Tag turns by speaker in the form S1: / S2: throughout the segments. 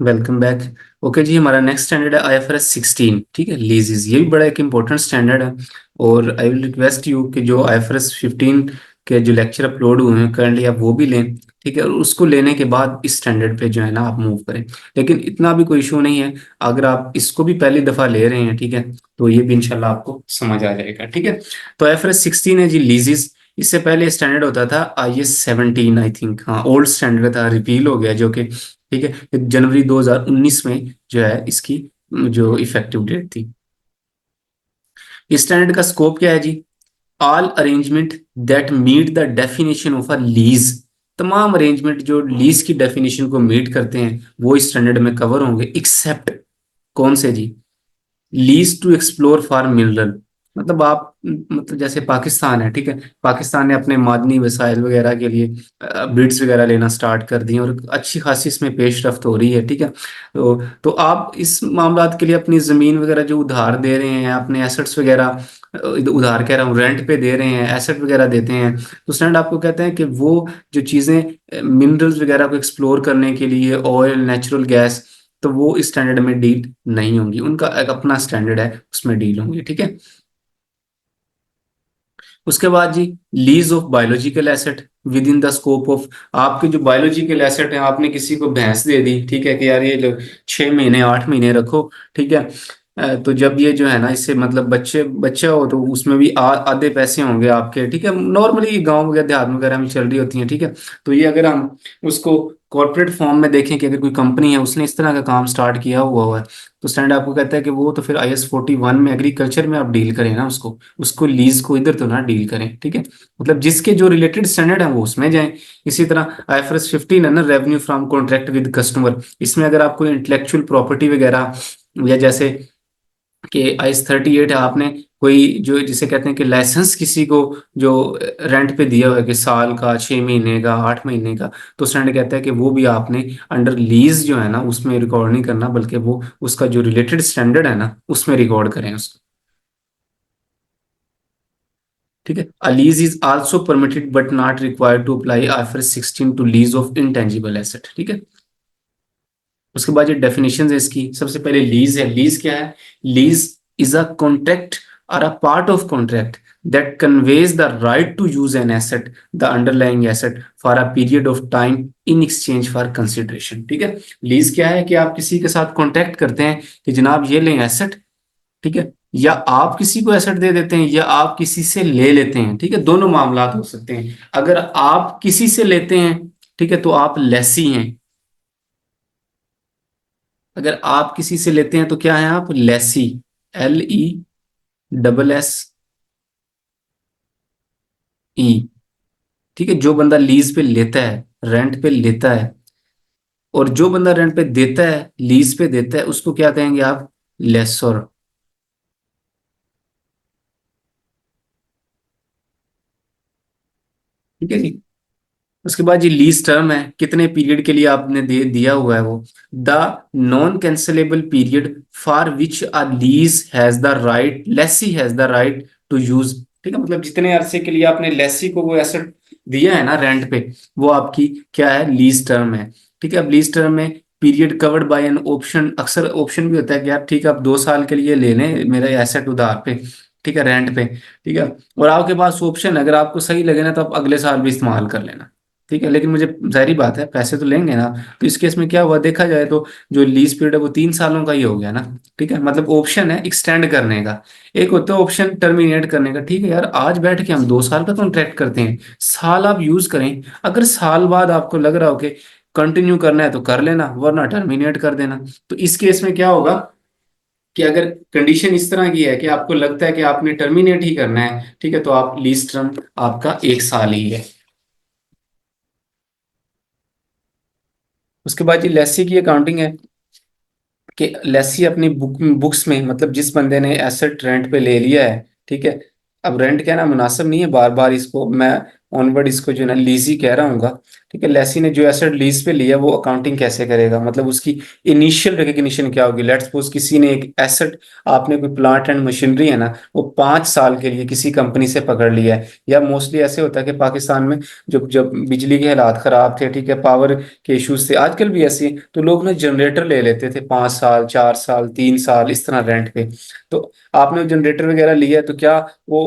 S1: Welcome back. Okay जी, हमारा next standard है IFRS 16। ठीक है, लीजेस ये भी बड़ा एक इंपॉर्टेंट स्टैंडर्ड है। और आई विल रिक्वेस्ट यू कि जो IFRS 15 के जो लेक्चर अपलोड हुए हैं करंटली आप वो भी लें। ठीक है, और उसको लेने के बाद इस स्टैंडर्ड पे जो है ना आप मूव करें। लेकिन इतना भी कोई इशू नहीं है, अगर आप इसको भी पहली दफ़ा ले रहे हैं, ठीक है, तो ये भी इंशाल्लाह आपको समझ आ जाएगा। ठीक है, तो IFRS 16 है जी लीजेस। इससे पहले स्टैंडर्ड होता था IAS 17, आई थिंक, हाँ ओल्ड स्टैंडर्ड था, रिपील हो गया जो कि ठीक है जनवरी 2019 में जो है इसकी जो इफेक्टिव डेट थी। इस स्टैंडर्ड का स्कोप क्या है जी? All arrangement that meet the definition of a lease. तमाम अरेंजमेंट जो लीज की डेफिनेशन को मीट करते हैं वो इस स्टैंडर्ड में कवर होंगे, एक्सेप्ट कौन से जी? Lease to explore for mineral. मतलब आप मतलब जैसे पाकिस्तान है, ठीक है, पाकिस्तान ने अपने मादनी वसाइल वगैरह के लिए बिड्स वगैरह लेना स्टार्ट कर दिए और अच्छी खासी इसमें पेशरफ्त हो रही है। ठीक है, तो आप इस मामलात के लिए अपनी ज़मीन वगैरह जो उधार दे रहे हैं, अपने एसेट्स वगैरह उधार कह रहा हूँ, रेंट पे दे रहे हैं, एसेट वगैरह देते हैं, तो स्टैंड आपको कहते हैं कि वो जो चीज़ें मिनरल्स वगैरह को एक्सप्लोर करने के लिए, ऑयल, नेचुरल गैस, तो वो इस स्टैंडर्ड में डील नहीं होंगी। उनका एक अपना स्टैंडर्ड है, उसमें डील होंगी। ठीक है, उसके बाद जी lease of biological asset within the scope of. आपके जो बायोलॉजिकल एसेट है, आपने किसी को भैंस दे दी, ठीक है, कि यार ये लो 6 महीने 8 महीने रखो। ठीक है, तो जब ये जो है ना इससे मतलब बच्चे बच्चा हो तो उसमें भी आधे पैसे होंगे आपके। ठीक है, नॉर्मली गांव वगैरह देहात वगैरह में चल रही होती हैं। ठीक है, तो ये अगर हम उसको कॉर्पोरेट फॉर्म में देखें कि अगर कोई कंपनी है उसने इस तरह का काम स्टार्ट किया हुआ है, तो स्टैंडर्ड आपको कहता है कि वो तो फिर IS 41 में एग्रीकल्चर में आप डील करें ना, उसको उसको लीज को इधर तो ना डील करें। ठीक है, मतलब जिसके जो रिलेटेड स्टैंडर्ड है वो उसमें जाएं। इसी तरह IFRS 15 है ना, revenue from contract with customer. इसमें अगर आपको इंटेलेक्चुअल प्रॉपर्टी वगैरह या जैसे कि IS 38 है, आपने कोई जो जिसे कहते हैं कि लाइसेंस किसी को जो रेंट पे दिया हुआ है कि साल का, 6 महीने का, 8 महीने का, तो स्टैंडर्ड कहता है कि वो भी आपने अंडर लीज जो है ना उसमें रिकॉर्ड नहीं करना, बल्कि वो उसका जो रिलेटेड स्टैंडर्ड है ना उसमें रिकॉर्ड करें उसको। ठीक है, a lease is also permitted but not required to apply IFRS 16 to lease of intangible asset. ठीक है, उसके बाद ये डेफिनेशन है इसकी। सबसे पहले लीज है। लीज क्या है? लीज इज अ कॉन्ट्रैक्ट और a part of contract that conveys the right to use an asset, the underlying asset, for a period of time in exchange for consideration। ठीक है, लीज क्या है कि आप किसी के साथ कॉन्ट्रैक्ट करते हैं कि जनाब ये लें एसेट, ठीक है, या आप किसी को एसेट दे देते हैं या आप किसी से ले लेते हैं। ठीक है, दोनों मामलात हो सकते हैं। अगर आप किसी से लेते हैं, ठीक है, तो आप लेसी हैं। अगर आप किसी से लेते हैं तो क्या है? आप लेसी। LESSE। ठीक है, जो बंदा लीज पे लेता है, रेंट पे लेता है, और जो बंदा रेंट पे देता है, लीज पे देता है, उसको क्या कहेंगे आप? लेसर। ठीक है जी, उसके बाद ये लीज टर्म है, कितने पीरियड के लिए आपने दिया हुआ है वो। The non cancellable period for which a lease has the right, lessee has the right to use. ठीक है, मतलब जितने अरसे के लिए आपने लेसी को वो एसेट दिया है ना रेंट पे, वो आपकी क्या है? लीज टर्म है। ठीक है, अब लीज टर्म में period covered by an option, अक्सर ऑप्शन भी होता है कि आप ठीक है आप 2 साल के लिए ले लें मेरा एसेट उधार पे, ठीक है, रेंट पे। ठीक है, और आपके पास ऑप्शन, अगर आपको सही लगे ना तो आप अगले साल भी इस्तेमाल कर लेना। ठीक है, लेकिन मुझे जाहिर बात है पैसे तो लेंगे ना। तो इस केस में क्या हुआ देखा जाए तो जो लीज पीरियड है वो 3 सालों का ही हो गया ना। ठीक है, मतलब ऑप्शन है एक्सटेंड करने का, एक होता है ऑप्शन टर्मिनेट करने का। ठीक है यार, आज बैठ के हम 2 साल का कॉन्ट्रैक्ट करते हैं, साल आप यूज करें। अगर साल बाद आपको लग रहा हो कि कंटिन्यू करना है तो कर लेना, वरना टर्मिनेट कर देना। तो इस केस में क्या होगा कि अगर कंडीशन इस तरह की है कि आपको लगता है कि आपने टर्मिनेट ही करना है, ठीक है, तो आप लीज टर्म आपका 1 साल ही है। उसके बाद ये लेसी की अकाउंटिंग है कि लेसी अपनी बुक्स में, मतलब जिस बंदे ने एसेट रेंट पे ले लिया है, ठीक है, अब रेंट कहना मुनासिब नहीं है, बार बार इसको मैं ऑनवर्ड इसको जो है ना लीजी कह रहा हूँ। ठीक है, लेसी ने जो एसेट लीज पे लिया वो अकाउंटिंग कैसे करेगा, मतलब उसकी इनिशियल रिकग्निशन क्या होगी। लेट्स सपोज किसी ने एक एसेट, आपने कोई प्लांट एंड मशीनरी है ना, वो 5 साल के लिए किसी कंपनी से पकड़ लिया है, या मोस्टली ऐसे होता है कि पाकिस्तान में जब जब बिजली के हालात खराब थे, ठीक है, पावर के इश्यूज थे, आजकल भी ऐसे ही, तो लोग ना जनरेटर ले लेते थे 5 साल, 4 साल, 3 साल इस तरह रेंट पे। तो आपने जनरेटर वगैरह लिया तो क्या वो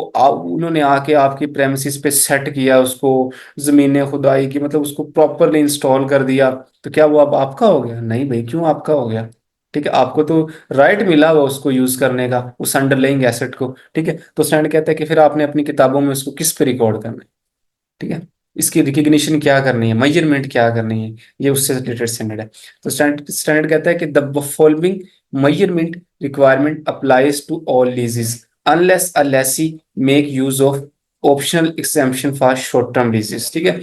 S1: उन्होंने आके आपकी प्रेमिसिस पे सेट किया उसको, जमीनें खुदाई की, मतलब उसको प्रॉपरली इंस्टॉल कर दिया, तो क्या वो अब आपका हो गया? नहीं भाई, क्यों आपका हो गया? ठीक है, आपको तो राइट मिला हुआ उसको यूज करने का, उस अंडरलाइंग एसेट को। ठीक है, तो स्टैंड कहता है कि फिर आपने अपनी किताबों में उसको किस पे रिकॉर्ड करना है। ठीक है, इसकी रिकग्निशन क्या करनी है, मेजरमेंट क्या करनी है, ये उससे रिलेटेड स्टैंडर्ड है। तो स्टैंडर्ड कहता है कि the following measurement requirement applies to all leases unless a lessee make use of optional exemption for short term leases. ठीक है,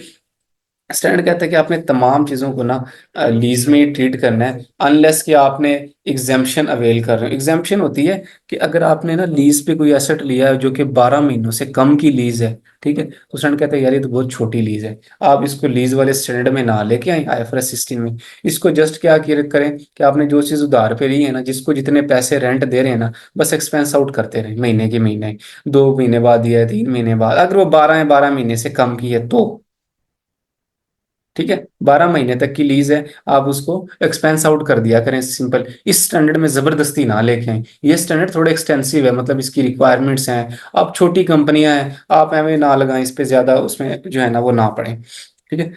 S1: स्टैंडर्ड कहता है कि आपने तमाम चीज़ों को ना लीज में ही ट्रीट करना है, अनलेस कि आपने एग्जेम्पशन अवेल कर रहे हो। एग्जेम्पशन होती है कि अगर आपने ना लीज पे कोई एसेट लिया है जो कि 12 महीनों से कम की लीज है, ठीक है, तो स्टैंडर्ड कहता है यार ये तो बहुत छोटी लीज है, आप इसको लीज वाले स्टैंडर्ड में ना लेके आए IFRS 16 में। इसको जस्ट क्या करें कि आपने जो चीज़ उधार पे ली है ना, जिसको जितने पैसे रेंट दे रहे हैं ना, बस एक्सपेंस आउट करते रहे महीने के महीने, 2 महीने बाद दिया है, 3 महीने बाद, अगर वो 12 महीने से कम की है तो। ठीक है, 12 महीने तक की लीज है, आप उसको एक्सपेंस आउट कर दिया करें, सिंपल। इस स्टैंडर्ड में जबरदस्ती ना लेके आए, ये स्टैंडर्ड थोड़े एक्सटेंसिव है, मतलब इसकी रिक्वायरमेंट्स हैं, अब छोटी कंपनियां हैं, आप एवं ना लगाएं इस पे ज्यादा, उसमें जो है ना वो ना पड़े। ठीक है,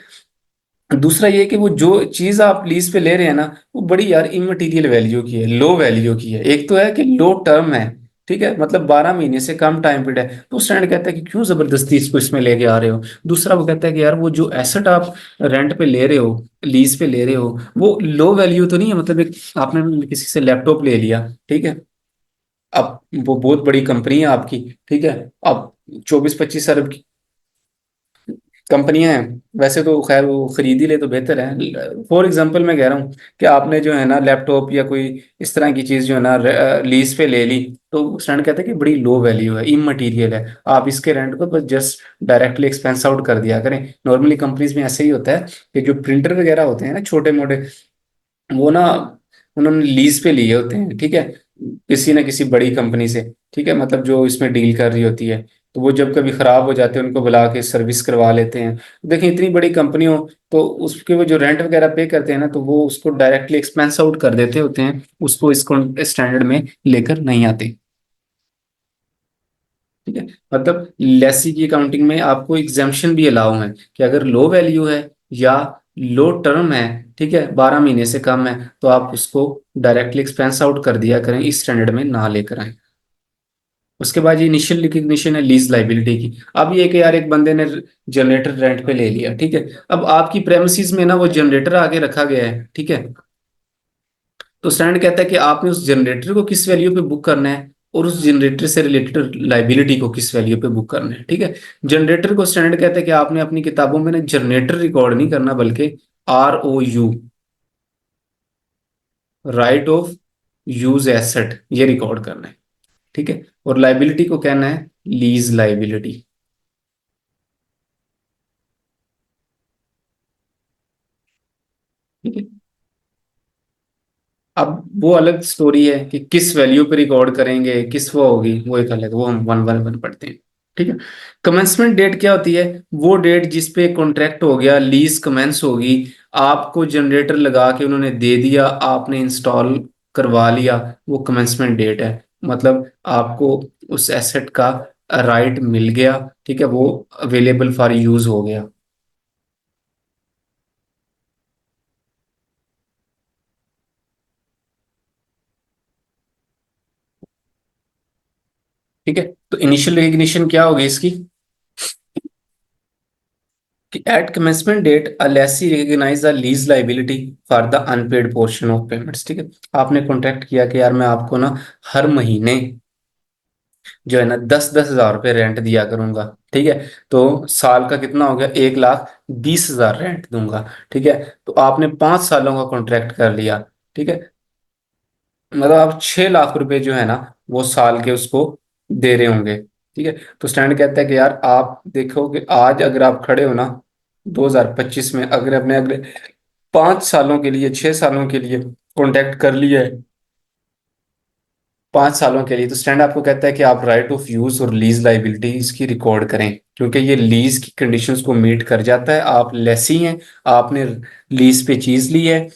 S1: दूसरा ये कि वो जो चीज आप लीज पे ले रहे हैं ना, वो बड़ी यार इमटेरियल वैल्यू की है, लो वैल्यू की है। एक तो है कि लो टर्म है, ठीक है, मतलब 12 महीने से कम टाइम पीरियड है, तो स्टैंड कहता है कि क्यों जबरदस्ती इसको इसमें लेके आ रहे हो। दूसरा वो कहता है कि यार वो जो एसेट आप रेंट पे ले रहे हो, लीज पे ले रहे हो, वो लो वैल्यू तो नहीं है, मतलब एक आपने किसी से लैपटॉप ले लिया, ठीक है, अब वो बहुत बड़ी कंपनी है आपकी, ठीक है, अब 24-25 अरब कंपनियां हैं, वैसे तो खैर वो खरीद ही ले तो बेहतर है। फॉर एग्जांपल मैं कह रहा हूँ कि आपने जो है ना लैपटॉप या कोई इस तरह की चीज जो है ना लीज पे ले ली, तो स्टैंड कहता है कि बड़ी लो वैल्यू है, इमटेरियल है, आप इसके रेंट को बस जस्ट डायरेक्टली एक्सपेंस आउट कर दिया करें। नॉर्मली कंपनीज में ऐसे ही होता है कि जो प्रिंटर वगैरह होते हैं ना छोटे मोटे, वो ना उन्होंने लीज पे लिए होते हैं, ठीक है, किसी ना किसी बड़ी कंपनी से, ठीक है, मतलब जो इसमें डील कर रही होती है, तो वो जब कभी खराब हो जाते हैं उनको बुला के सर्विस करवा लेते हैं। देखिए इतनी बड़ी कंपनी हो तो उसके वो जो रेंट वगैरह पे करते हैं ना, तो वो उसको डायरेक्टली एक्सपेंस आउट कर देते होते हैं, उसको इसको स्टैंडर्ड में लेकर नहीं आते। ठीक है, मतलब लेसी की अकाउंटिंग में आपको एग्जाम्पशन भी अलाउ है कि अगर लो वैल्यू है या लो टर्म है, ठीक है, 12 महीने से कम है, तो आप उसको डायरेक्टली एक्सपेंस आउट कर दिया करें, इस स्टैंडर्ड में ना लेकर आए। उसके बाद ये इनिशियल रिकग्निशन है लीज लाइबिलिटी की। अब ये कि यार एक बंदे ने जनरेटर रेंट पे ले लिया, ठीक है, अब आपकी प्रेमिसेस में ना वो जनरेटर आगे रखा गया है, ठीक है, तो स्टैंडर्ड कहता है कि आपने उस जनरेटर को किस वैल्यू पे बुक करना है, और उस जनरेटर से रिलेटेड लाइबिलिटी को किस वैल्यू पे बुक करना है। ठीक है, जनरेटर को स्टैंडर्ड कहता है कि आपने अपनी किताबों में ना जनरेटर रिकॉर्ड नहीं करना, बल्कि ROU, right of use asset, ये रिकॉर्ड करना है। ठीक है, और लाइबिलिटी को कहना है लीज लाइबिलिटी। ठीक है, अब वो अलग स्टोरी है कि किस वैल्यू पे रिकॉर्ड करेंगे, किस वो होगी, वो एक अलग, वो हम वन बाय वन पढ़ते हैं। ठीक है, कमेंसमेंट डेट क्या होती है? वो डेट जिस पे कॉन्ट्रैक्ट हो गया, लीज कमेंस होगी, आपको जनरेटर लगा के उन्होंने दे दिया, आपने इंस्टॉल करवा लिया, वो कमेंसमेंट डेट है। मतलब आपको उस एसेट का राइट मिल गया, ठीक है, वो अवेलेबल फॉर यूज हो गया। ठीक है, तो इनिशियल रिकग्निशन क्या होगी इसकी कि at commencement date a lessee recognize the lease liability for the unpaid portion of payments। ठीक है, आपने कॉन्ट्रैक्ट किया कि यार मैं आपको ना हर महीने जो है ना 10-10 हज़ार रुपये रेंट दिया करूंगा। ठीक है, तो साल का कितना हो गया, 1,20,000 रेंट दूंगा। ठीक है, तो आपने 5 सालों का कॉन्ट्रैक्ट कर लिया। ठीक है, मतलब आप 6 लाख रुपए जो है ना वो साल के उसको दे रहे होंगे। ठीक है, तो स्टैंड कहता है कि यार आप देखो कि आज अगर आप खड़े हो ना, 2025 में अगर अपने अगले 5 सालों के लिए, 6 सालों के लिए कॉन्ट्रैक्ट कर लिया है, 5 सालों के लिए, तो स्टैंड आपको कहता है कि आप राइट ऑफ यूज और लीज लाइबिलिटी इसकी रिकॉर्ड करें, क्योंकि ये लीज की कंडीशंस को मीट कर जाता है। आप लेसी हैं, आपने लीज पे चीज ली है,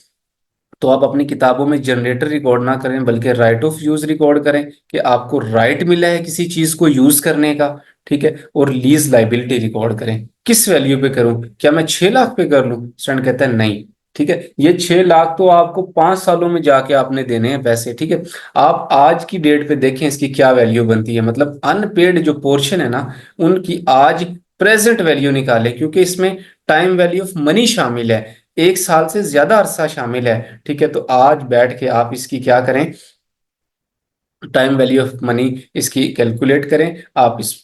S1: तो आप अपनी किताबों में जनरेटर रिकॉर्ड ना करें, बल्कि राइट ऑफ यूज रिकॉर्ड करें कि आपको राइट मिला है किसी चीज को यूज करने का। ठीक है, और लीज लाइबिलिटी रिकॉर्ड करें। किस वैल्यू पे करूं? क्या मैं 6 लाख पे कर लूं? स्टैंड कहता है नहीं। ठीक है, ये 6 लाख तो आपको 5 सालों में जाके आपने देने हैं पैसे। ठीक है, आप आज की डेट पे देखें इसकी क्या वैल्यू बनती है, मतलब अनपेड जो पोर्शन है ना, उनकी आज प्रेजेंट वैल्यू निकाले, क्योंकि इसमें टाइम वैल्यू ऑफ मनी शामिल है, 1 साल से ज्यादा अरसा शामिल है। ठीक है, तो आज बैठ के आप इसकी क्या करें, टाइम वैल्यू ऑफ मनी इसकी कैलकुलेट करें। आप इसको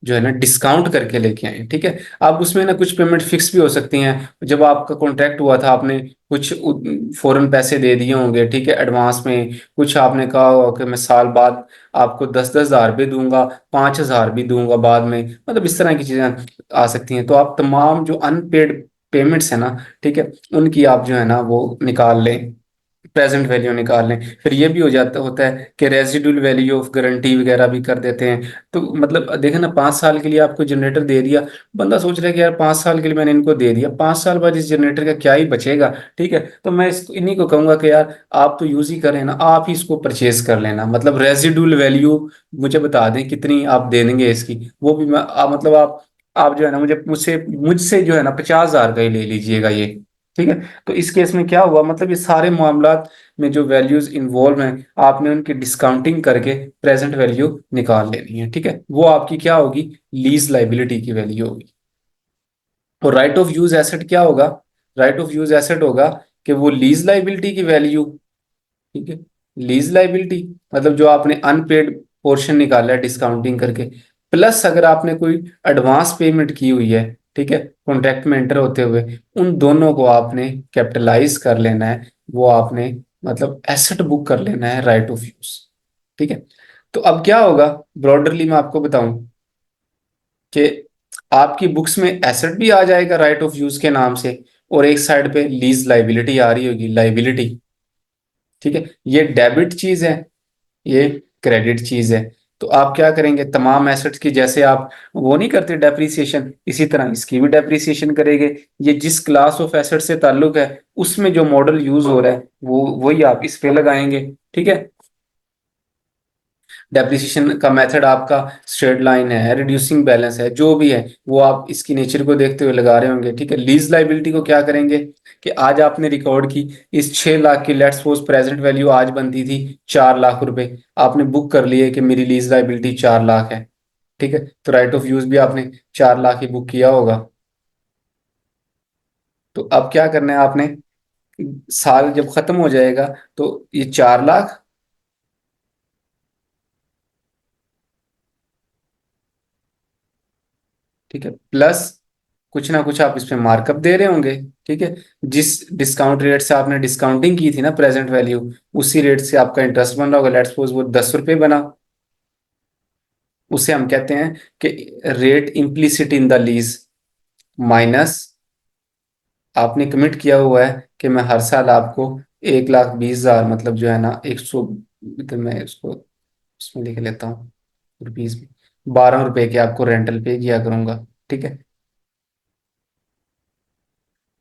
S1: जो है ना डिस्काउंट करके लेके आए। ठीक है, आप उसमें ना कुछ पेमेंट फिक्स भी हो सकती हैं। जब आपका कॉन्ट्रैक्ट हुआ था, आपने कुछ फौरन पैसे दे दिए होंगे, ठीक है, एडवांस में। कुछ आपने कहा होगा कि मैं साल बाद आपको 10-10 हज़ार भी दूंगा, 5 हज़ार भी दूंगा बाद में, मतलब इस तरह की चीजें आ सकती हैं। तो आप तमाम जो अनपेड पेमेंट्स है ना, ठीक है, उनकी आप जो है ना वो निकाल लें, प्रेजेंट वैल्यू निकाल लें। फिर ये भी हो जाता होता है कि रेजिडुअल वैल्यू ऑफ गारंटी वगैरह भी कर देते हैं। तो मतलब देखे ना, 5 साल के लिए आपको जनरेटर दे दिया, बंदा सोच रहा है कि यार 5 साल के लिए मैंने इनको दे दिया, 5 साल बाद इस जनरेटर का क्या ही बचेगा। ठीक है, तो मैं इसको इन्हीं को कहूंगा कि यार आप तो यूज ही करें ना, आप ही इसको परचेज कर लेना, मतलब रेजिडुअल वैल्यू मुझे बता दें कितनी आप दे देंगे इसकी, वो भी मैं मतलब आप जो है ना मुझे मुझसे मुझसे जो है ना 50 हज़ार का ही ले लीजिएगा ये। ठीक है, तो इस केस में क्या हुआ, मतलब ये सारे मामला में जो वैल्यूज इन्वॉल्व हैं, आपने उनकी डिस्काउंटिंग करके प्रेजेंट वैल्यू निकाल लेनी है। ठीक है, वो आपकी क्या होगी, लीज लाइबिलिटी की वैल्यू होगी। और राइट ऑफ यूज एसेट क्या होगा, राइट ऑफ यूज एसेट होगा कि वो लीज लाइबिलिटी की वैल्यू। ठीक है, लीज लाइबिलिटी मतलब जो आपने अनपेड पोर्शन निकाला है डिस्काउंटिंग करके, प्लस अगर आपने कोई एडवांस पेमेंट की हुई है, ठीक है, कॉन्ट्रैक्ट में एंटर होते हुए, उन दोनों को आपने कैपिटलाइज कर लेना है। वो आपने मतलब एसेट बुक कर लेना है, राइट ऑफ यूज। ठीक है, तो अब क्या होगा, ब्रॉडरली मैं आपको बताऊं कि आपकी बुक्स में एसेट भी आ जाएगा राइट ऑफ यूज के नाम से, और एक साइड पे लीज लाइबिलिटी आ रही होगी, लाइबिलिटी। ठीक है, ये डेबिट चीज है, ये क्रेडिट चीज है। तो आप क्या करेंगे, तमाम एसेट्स की जैसे आप वो नहीं करते डेप्रिसिएशन, इसी तरह इसकी भी डेप्रिसिएशन करेंगे। ये जिस क्लास ऑफ एसेट से ताल्लुक है, उसमें जो मॉडल यूज हो रहा है वो वही आप इस पे लगाएंगे। ठीक है, डेप्रिसिएशन का मेथड आपका स्ट्रेट लाइन है, रिड्यूसिंग बैलेंस है, जो भी है वो आप इसकी नेचर को देखते हुए लगा रहे होंगे। ठीक है, लीज लाइबिलिटी को क्या करेंगे कि आज आपने रिकॉर्ड की, इस 6 लाख की लेट्स सपोज प्रेजेंट वैल्यू आज बनती थी 4 लाख रुपए, आपने बुक कर लिए कि मेरी लीज लाइबिलिटी 4 लाख है। ठीक है, तो राइट ऑफ यूज भी आपने 4 लाख ही बुक किया होगा। तो अब क्या करना है आपने, साल जब खत्म हो जाएगा तो ये 4 लाख, ठीक है, प्लस कुछ ना कुछ आप इसमें मार्कअप दे रहे होंगे। ठीक है, जिस डिस्काउंट रेट से आपने डिस्काउंटिंग की थी ना प्रेजेंट वैल्यू, उसी रेट से आपका इंटरेस्ट बन रहा होगा। लेट्स सपोज वो 10 रुपए बना, उसे हम कहते हैं कि rate implicit in the lease, minus आपने कमिट किया हुआ है कि मैं हर साल आपको 1,20,000, मतलब जो है ना 100, तो मैं उसको उसमें लिख लेता हूँ रुपीज में, 12 रुपए के आपको रेंटल पे किया करूंगा। ठीक है,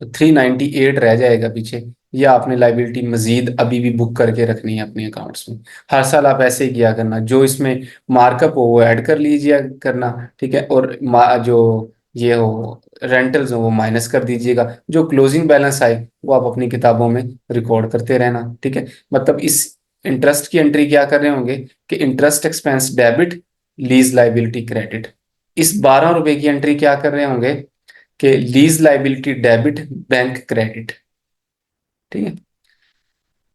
S1: तो 398 रह जाएगा पीछे। ये आपने लाइबिलिटी मजीद अभी भी बुक करके रखनी है अपने अकाउंट्स में। हर साल आप ऐसे ही किया करना, जो इसमें मार्कअप हो वो ऐड कर लीजिए करना। ठीक है, और जो ये हो रेंटल्स हो वो माइनस कर दीजिएगा। जो क्लोजिंग बैलेंस आए वो आप अपनी किताबों में रिकॉर्ड करते रहना। ठीक है, मतलब इस इंटरेस्ट की एंट्री क्या कर रहे होंगे कि interest expense debit, lease liability credit. इस 12 रुपए की एंट्री क्या कर रहे होंगे कि lease liability debit, bank credit. ठीक है,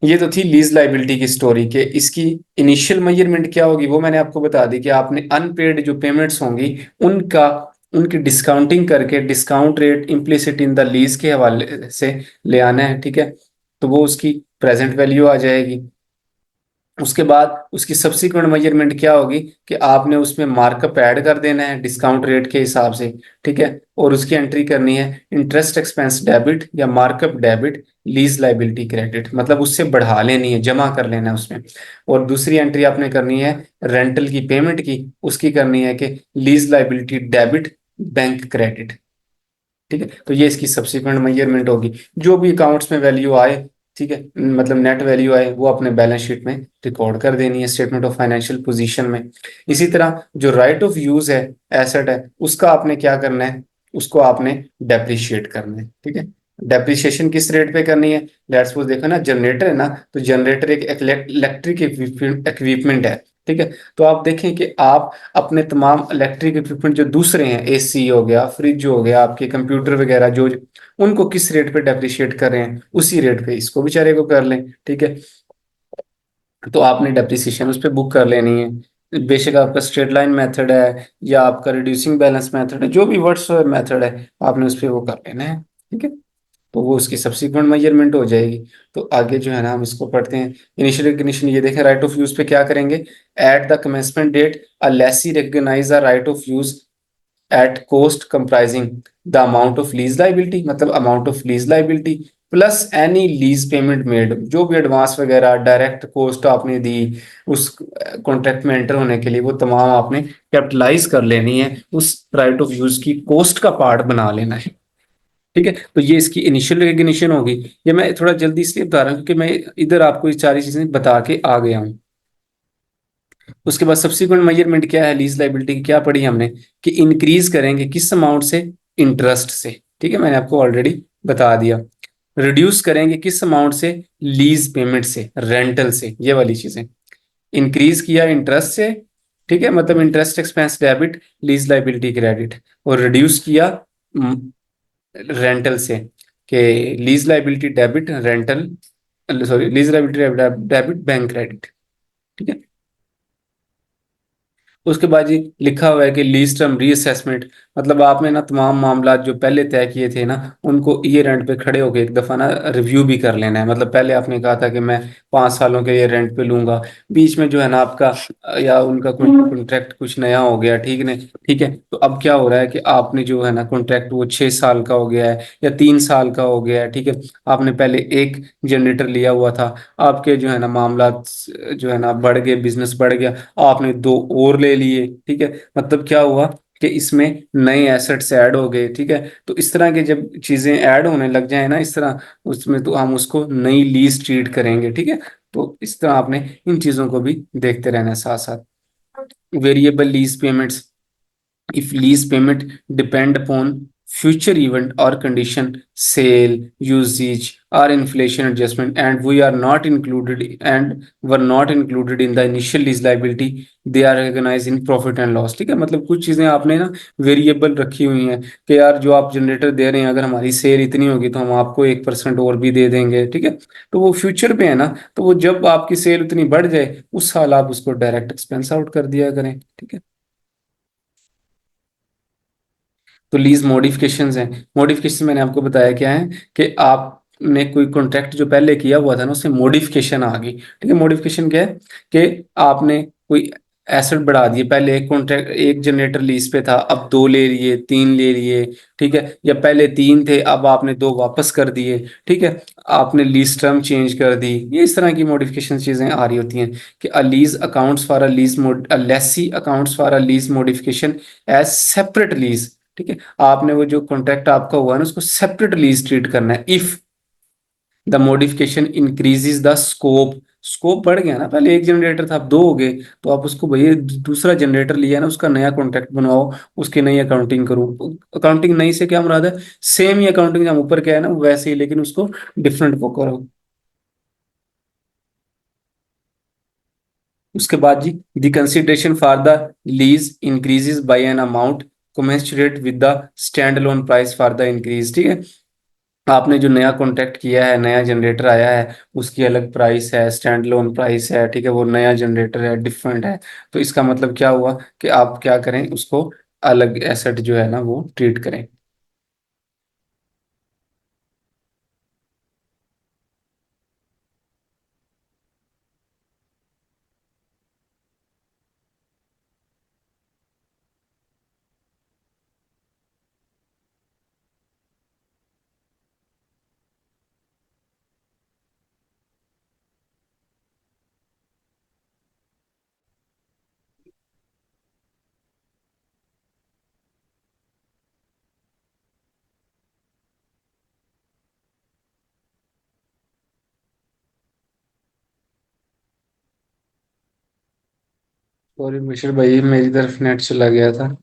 S1: ये तो थी लीज लाइबिलिटी की स्टोरी के इसकी इनिशियल मेजरमेंट क्या होगी वो मैंने आपको बता दी कि आपने अनपेड जो पेमेंट्स होंगी उनका उनकी डिस्काउंटिंग करके discount rate implicit in the lease के हवाले से ले आना है। ठीक है, तो वो उसकी प्रेजेंट वैल्यू आ जाएगी। उसके बाद उसकी सब्सिक्वेंट मेजरमेंट क्या होगी कि आपने उसमें मार्कअप ऐड कर देना है डिस्काउंट रेट के हिसाब से, ठीक है। और उसकी एंट्री करनी है इंटरेस्ट एक्सपेंस डेबिट या markup debit, lease liability credit, मतलब उससे बढ़ा लेनी है, जमा कर लेना है उसमें। और दूसरी एंट्री आपने करनी है रेंटल की पेमेंट की, उसकी करनी है कि lease liability debit bank credit, ठीक है। तो ये इसकी सब्सिक्वेंट मेजरमेंट होगी। जो भी अकाउंट्स में वैल्यू आए, ठीक है, मतलब नेट वैल्यू आए, वो अपने बैलेंस शीट में रिकॉर्ड कर देनी है स्टेटमेंट ऑफ फाइनेंशियल पोजीशन में। इसी तरह जो राइट ऑफ यूज है, एसेट है, उसका आपने क्या करना है, उसको आपने डेप्रिशिएट करना है, ठीक है। डेप्रिसिएशन किस रेट पे करनी है? लेट्स सपोज देखो ना, जनरेटर है ना, तो जनरेटर एक इलेक्ट्रिक इक्विपमेंट है, ठीक है। तो आप देखें कि आप अपने तमाम इलेक्ट्रिक इक्विपमेंट जो दूसरे हैं, एसी हो गया, फ्रिज हो गया, आपके कंप्यूटर वगैरह जो, उनको किस रेट पे डेप्रिशिएट कर रहे हैं, उसी रेट पे इसको बेचारे को कर लें, ठीक है। तो आपने डेप्रिसिएशन उस पर बुक कर लेनी है। बेशक आपका स्ट्रेट लाइन मेथड है या आपका रिड्यूसिंग बैलेंस मेथड है, जो भी वर्ड्स मेथड है, आपने उस पर वो कर लेना है, ठीक है। तो वो उसकी सब्सिक्वेंट मेजरमेंट हो जाएगी। तो आगे जो है ना, हम इसको पढ़ते हैं। इनिशियल रिकग्निशन, ये देखें, राइट ऑफ यूज पे क्या करेंगे? At the commencement date a lessee recognise the right of use at cost comprising the amount of lease liability, मतलब amount of lease liability plus any lease payment made, जो भी advance वगैरह direct cost आपने दी उस contract में enter होने के लिए, वो तमाम आपने कैपिटलाइज कर लेनी है, उस राइट ऑफ यूज की कॉस्ट का पार्ट बना लेना है, ठीक है। तो ये इसकी इनिशियल रिकग्निशन होगी। ये मैं थोड़ा जल्दी इसलिए बता रहा हूँ क्योंकि मैं इधर आपको ये सारी चीजें बता के आ गया हूँ। उसके बाद सब्सिक्वेंट मेजरमेंट क्या है, लीज लाइबिलिटी की क्या पढ़ी हमने, कि इंक्रीज करेंगे किस अमाउंट से? इंटरेस्ट से, ठीक है, मैंने आपको ऑलरेडी बता दिया। रिड्यूस करेंगे किस अमाउंट से? लीज पेमेंट से, रेंटल से, ये वाली चीजें। इंक्रीज किया इंटरेस्ट से, ठीक है, मतलब interest expense debit, lease liability credit. और रिड्यूस किया रेंटल से, कि lease liability debit rental, sorry, lease liability debit bank credit, ठीक है। उसके बाद जी लिखा हुआ है कि लीज टर्म रीअसेसमेंट, मतलब आपने ना तमाम मामला जो पहले तय किए थे ना, उनको ईयर एंड पे खड़े होकर एक दफा ना रिव्यू भी कर लेना है। मतलब पहले आपने कहा था कि मैं 5 सालों के ये रेंट पे लूंगा, बीच में जो है ना आपका या उनका कोई कॉन्ट्रैक्ट कुछ नया हो गया, ठीक ने, ठीक है। तो अब क्या हो रहा है कि आपने जो है ना कॉन्ट्रैक्ट वो 6 साल का हो गया है या 3 साल का हो गया है, ठीक है। आपने पहले एक जनरेटर लिया हुआ था, आपके जो है ना मामला जो है ना बढ़ गए, बिजनेस बढ़ गया, आपने दो और ले लिए, ठीक है। मतलब क्या हुआ कि इसमें नए एसेट्स ऐड हो गए, ठीक है। तो इस तरह के जब चीजें ऐड होने लग जाए ना इस तरह, उसमें तो हम उसको नई लीज ट्रीट करेंगे, ठीक है। तो इस तरह आपने इन चीजों को भी देखते रहना है साथ साथ। Variable lease payments, if lease payment depend upon future event or condition, sale, usage or inflation adjustment, and we are not included and were not included in the initial lease liability, they are recognized in profit and loss, ठीक है। मतलब कुछ चीजें आपने ना variable रखी हुई हैं कि यार जो आप जनरेटर दे रहे हैं, अगर हमारी सेल इतनी होगी तो हम आपको 1% और भी दे देंगे, ठीक है। तो वो फ्यूचर पे है ना, तो वो जब आपकी सेल उतनी बढ़ जाए उस साल आप उसको डायरेक्ट एक्सपेंस आउट कर दिया करें, ठीक है। तो लीज मॉडिफिकेशंस हैं। मॉडिफिकेशन मैंने आपको बताया क्या है, कि आपने कोई कॉन्ट्रैक्ट जो पहले किया हुआ था ना, उससे मॉडिफिकेशन आ गई, ठीक है। मॉडिफिकेशन क्या है कि आपने कोई एसेट बढ़ा दिए, पहले एक कॉन्ट्रैक्ट एक जनरेटर लीज पे था, अब दो ले लिए, तीन ले लिए, ठीक है। या पहले तीन थे, अब आपने दो वापस कर दिए, ठीक है। आपने लीज टर्म चेंज कर दी, ये इस तरह की मॉडिफिकेशन चीजें आ रही होती हैं कि a lease accounts for a lease, a lessee accounts for a lease modification as separate lease, ठीक है। आपने वो जो कॉन्ट्रैक्ट आपका हुआ है ना, उसको सेपरेट लीज ट्रीट करना है। If the modification increases the scope, scope बढ़ गया ना, पहले एक जनरेटर था अब दो हो गए, तो आप उसको भैया दूसरा जनरेटर लिया ना, उसका नया कॉन्ट्रैक्ट बनवाओ, उसकी नई अकाउंटिंग करो। अकाउंटिंग नई से क्या मुराद है? सेम ही अकाउंटिंग हम ऊपर क्या है ना वैसे ही, लेकिन उसको डिफरेंट वो करो। उसके बाद जी, the consideration for the lease increases by an amount commensurate with the standalone price for the increase, ठीक है। आपने जो नया कॉन्ट्रैक्ट किया है, नया जनरेटर आया है, उसकी अलग प्राइस है, स्टैंड लोन प्राइस है, ठीक है। वो नया जनरेटर है, डिफरेंट है। तो इसका मतलब क्या हुआ कि आप क्या करें, उसको अलग एसेट जो है ना वो ट्रीट करें। सॉरी मिश्र भाई, मेरी तरफ नेट चला गया था।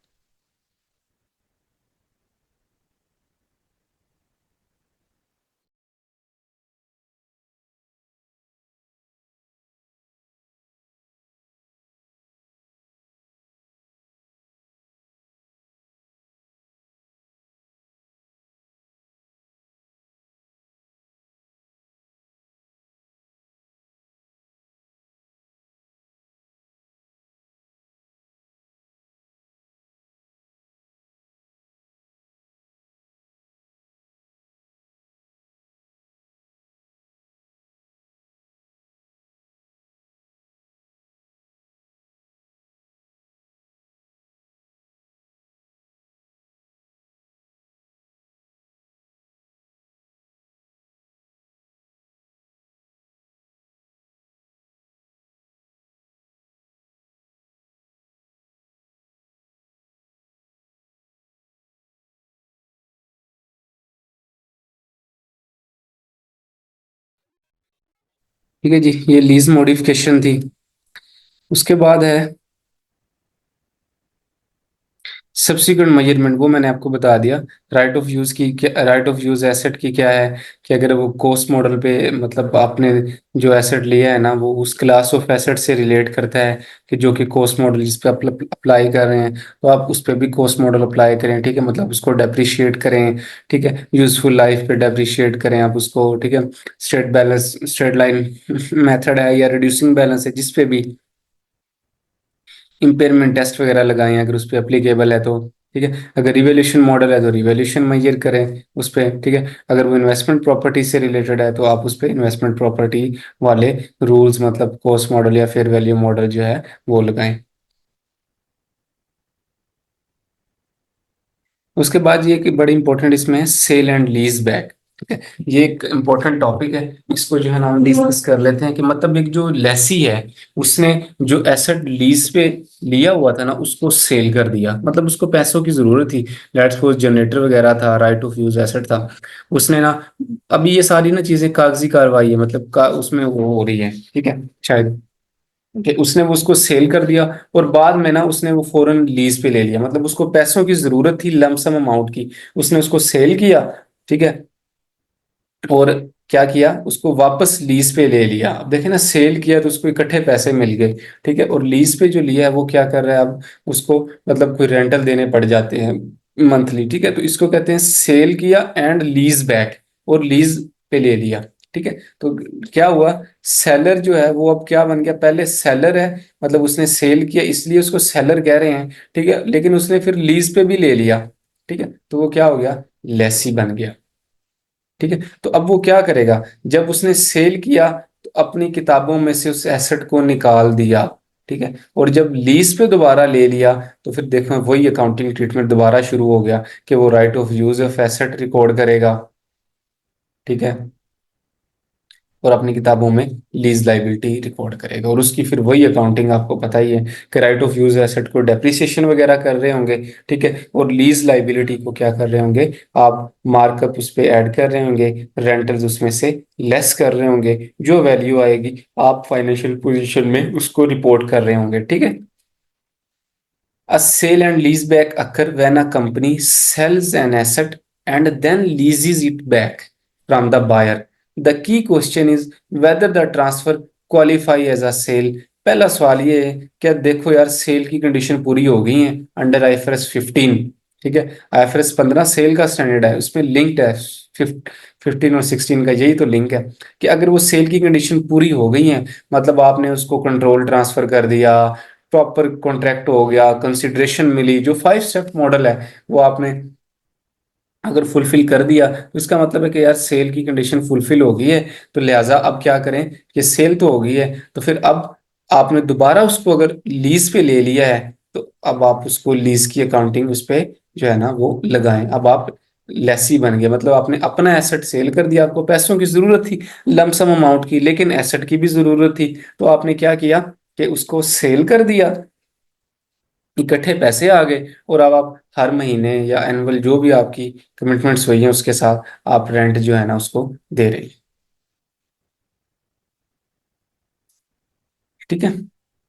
S1: ठीक है जी, ये लीज मॉडिफिकेशन थी। उसके बाद है सब्सिक्वेंट मेजरमेंट, वो मैंने आपको बता दिया। राइट ऑफ यूज की क्या, राइट ऑफ यूज एसेट की क्या है कि अगर वो कॉस्ट मॉडल पे, मतलब आपने जो एसेट लिया है ना वो उस क्लास ऑफ एसेट से रिलेट करता है कि जो कि कॉस्ट मॉडल जिस पे अप्लाई कर रहे हैं, तो आप उस पर भी कॉस्ट मॉडल अप्लाई करें। ठीक है, मतलब उसको डेप्रिशिएट करें। ठीक है, यूजफुल लाइफ पे डेप्रिशिएट करें आप उसको। ठीक है, straight balance, straight line method है या रिड्यूसिंग बैलेंस है, जिस पे भी इम्पेयरमेंट टेस्ट वगैरह लगाएं अगर उस पर एप्लीकेबल है तो। ठीक है, अगर रिवैल्यूएशन मॉडल है तो रिवैल्यूएशन मेजर करें उस पर। ठीक है, अगर वो इन्वेस्टमेंट प्रॉपर्टी से रिलेटेड है तो आप उस पर इन्वेस्टमेंट प्रॉपर्टी वाले रूल्स, मतलब कॉस्ट मॉडल या फेयर वैल्यू मॉडल जो है वो लगाएं। उसके बाद ये कि बड़ी इंपॉर्टेंट इसमें है सेल एंड लीज बैक। ठीक है, ये एक इम्पोर्टेंट टॉपिक है। इसको जो है ना हम डिस्कस कर लेते हैं कि मतलब एक जो लेसी है उसने जो एसेट लीज पे लिया हुआ था ना उसको सेल कर दिया, मतलब उसको पैसों की जरूरत थी। लेट्स सपोज जनरेटर वगैरह था, राइट ऑफ यूज एसेट था, उसने ना, अभी ये सारी ना चीजें कागजी कार्रवाई है, मतलब उसमें वो हो रही है। ठीक है, शायद कि उसने वो उसको सेल कर दिया और बाद में ना उसने वो फौरन लीज पे ले लिया, मतलब उसको पैसों की जरूरत थी लमसम अमाउंट की, उसने उसको सेल किया। ठीक है, और क्या किया, उसको वापस लीज पे ले लिया। अब देखे ना, सेल किया तो उसको इकट्ठे पैसे मिल गए। ठीक है, और लीज पे जो लिया है वो क्या कर रहा है अब, उसको मतलब कोई रेंटल देने पड़ जाते हैं मंथली। ठीक है, तो इसको कहते हैं सेल किया एंड लीज बैक, और लीज पे ले लिया। ठीक है, तो क्या हुआ, सेलर जो है वो अब क्या बन गया, पहले सेलर है, मतलब उसने सेल किया इसलिए उसको सेलर कह रहे हैं। ठीक है, लेकिन उसने फिर लीज पे भी ले लिया। ठीक है, तो वो क्या हो गया, लेसी बन गया। ठीक है, तो अब वो क्या करेगा, जब उसने सेल किया तो अपनी किताबों में से उस एसेट को निकाल दिया। ठीक है, और जब लीज पे दोबारा ले लिया तो फिर देखो वही अकाउंटिंग ट्रीटमेंट दोबारा शुरू हो गया कि वो right of use of asset record करेगा। ठीक है, और अपनी किताबों में लीज लाइबिलिटी रिकॉर्ड करेगा, और उसकी फिर वही अकाउंटिंग आपको पता ही है कि राइट ऑफ यूज एसेट को डेप्रिसिएशन वगैरह कर रहे होंगे। ठीक है, और लीज लाइबिलिटी को क्या कर रहे होंगे, आप मार्कअप उस पे ऐड कर रहे होंगे, रेंटल्स उसमें से लेस कर रहे होंगे, जो वैल्यू आएगी आप फाइनेंशियल पोजीशन में उसको रिपोर्ट कर रहे होंगे। ठीक है, A sale and leaseback occur when a company sells an asset and then leases it back from the buyer. The key question is whether the transfer qualify as a sale. पहला सवाल ये है, क्या देखो यार सेल की condition पूरी हो गई है अंडर आईएफआरएस 15। ठीक है, आईएफआरएस 15 सेल का स्टैंडर्ड है, उसमें लिंक्ड है 15 और 16 का, यही तो लिंक है कि अगर वो सेल की कंडीशन पूरी हो गई है, मतलब आपने उसको कंट्रोल ट्रांसफर कर दिया, प्रॉपर कॉन्ट्रैक्ट हो गया, कंसिडरेशन मिली, जो 5 स्टेप मॉडल है वो आपने अगर फुलफिल कर दिया तो इसका मतलब है कि यार सेल की कंडीशन फुलफिल हो गई है। तो लिहाजा अब क्या करें, कि सेल तो हो गई है तो फिर अब आपने दोबारा उसको अगर लीज पे ले लिया है तो अब आप उसको लीज की अकाउंटिंग उस पे जो है ना वो लगाएं। अब आप लेसी बन गए, मतलब आपने अपना एसेट सेल कर दिया, आपको पैसों की जरूरत थी लमसम अमाउंट की, लेकिन एसेट की भी जरूरत थी, तो आपने क्या किया कि उसको सेल कर दिया, इकट्ठे पैसे आ गए, और अब आप हर महीने या एनुअल जो भी आपकी कमिटमेंट्स हुई हैं उसके साथ आप रेंट जो है ना उसको दे रहे हैं। ठीक है,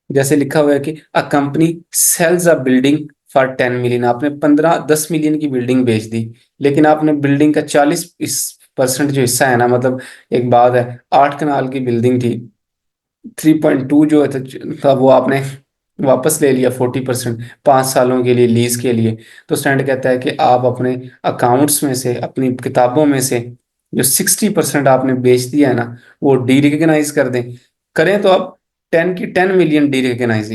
S1: जैसे लिखा हुआ है कि a company sells a building for 10 million, आपने 15-10 मिलियन की बिल्डिंग बेच दी, लेकिन आपने बिल्डिंग का 40% जो हिस्सा है ना, मतलब एक बात है, 8 कनाल की बिल्डिंग थी, 3.2 जो था वो आपने वापस ले लिया 40%, 5 सालों के लिए लीज के लिए। तो स्टैंड कहता है कि आप अपने अकाउंट्स में से, अपनी किताबों में से जो 60% आपने बेच दिया है ना, वो डी रिकग्नाइज कर दें। करें तो आप 10 की 10 मिलियन डी रिकग्नाइज,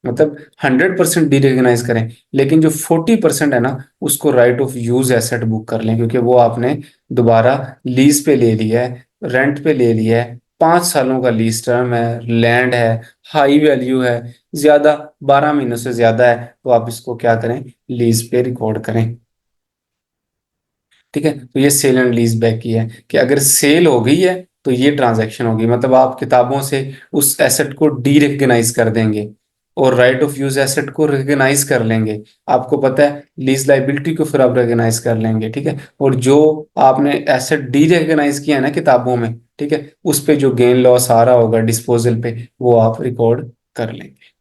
S1: मतलब 100% डी रिकग्नाइज करें, लेकिन जो 40% है ना, उसको right of use asset book कर लें, क्योंकि वो आपने दोबारा लीज पे ले लिया है, रेंट पे ले लिया है, 5 सालों का लीज टर्म है, लैंड है, हाई वैल्यू है, ज्यादा 12 महीनों से ज्यादा है, तो आप इसको क्या करें, लीज पे रिकॉर्ड करें। ठीक है, तो ये सेल एंड लीज बैक की है कि अगर सेल हो गई है तो ये ट्रांजैक्शन होगी, मतलब आप किताबों से उस एसेट को डी रिकग्नाइज कर देंगे और राइट ऑफ यूज एसेट को रिकग्नाइज कर लेंगे। आपको पता है लीज लाइबिलिटी को फिर आप रिकग्नाइज कर लेंगे। ठीक है, और जो आपने एसेट डी रिकग्नाइज किया है ना किताबों में, ठीक है, उस पे जो गेन लॉस आ रहा होगा डिस्पोजल पे, वो आप रिकॉर्ड कर लेंगे।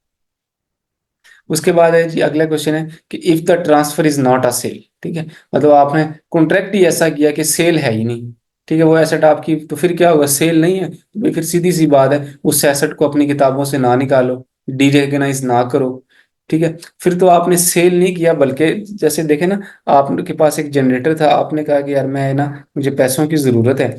S1: उसके बाद है जी, अगला क्वेश्चन है कि if the transfer is not a sale. ठीक है, मतलब आपने कॉन्ट्रैक्ट ही ऐसा किया कि सेल है ही नहीं। ठीक है, वो एसेट आपकी, तो फिर क्या होगा, सेल नहीं है तो भाई फिर सीधी सी बात है, उस एसेट को अपनी किताबों से ना निकालो, डी रिकग्नाइज ना करो। ठीक है, फिर तो आपने सेल नहीं किया, बल्कि जैसे देखे ना, आपके पास एक जनरेटर था, आपने कहा कि यार मैं ना, मुझे पैसों की जरूरत है,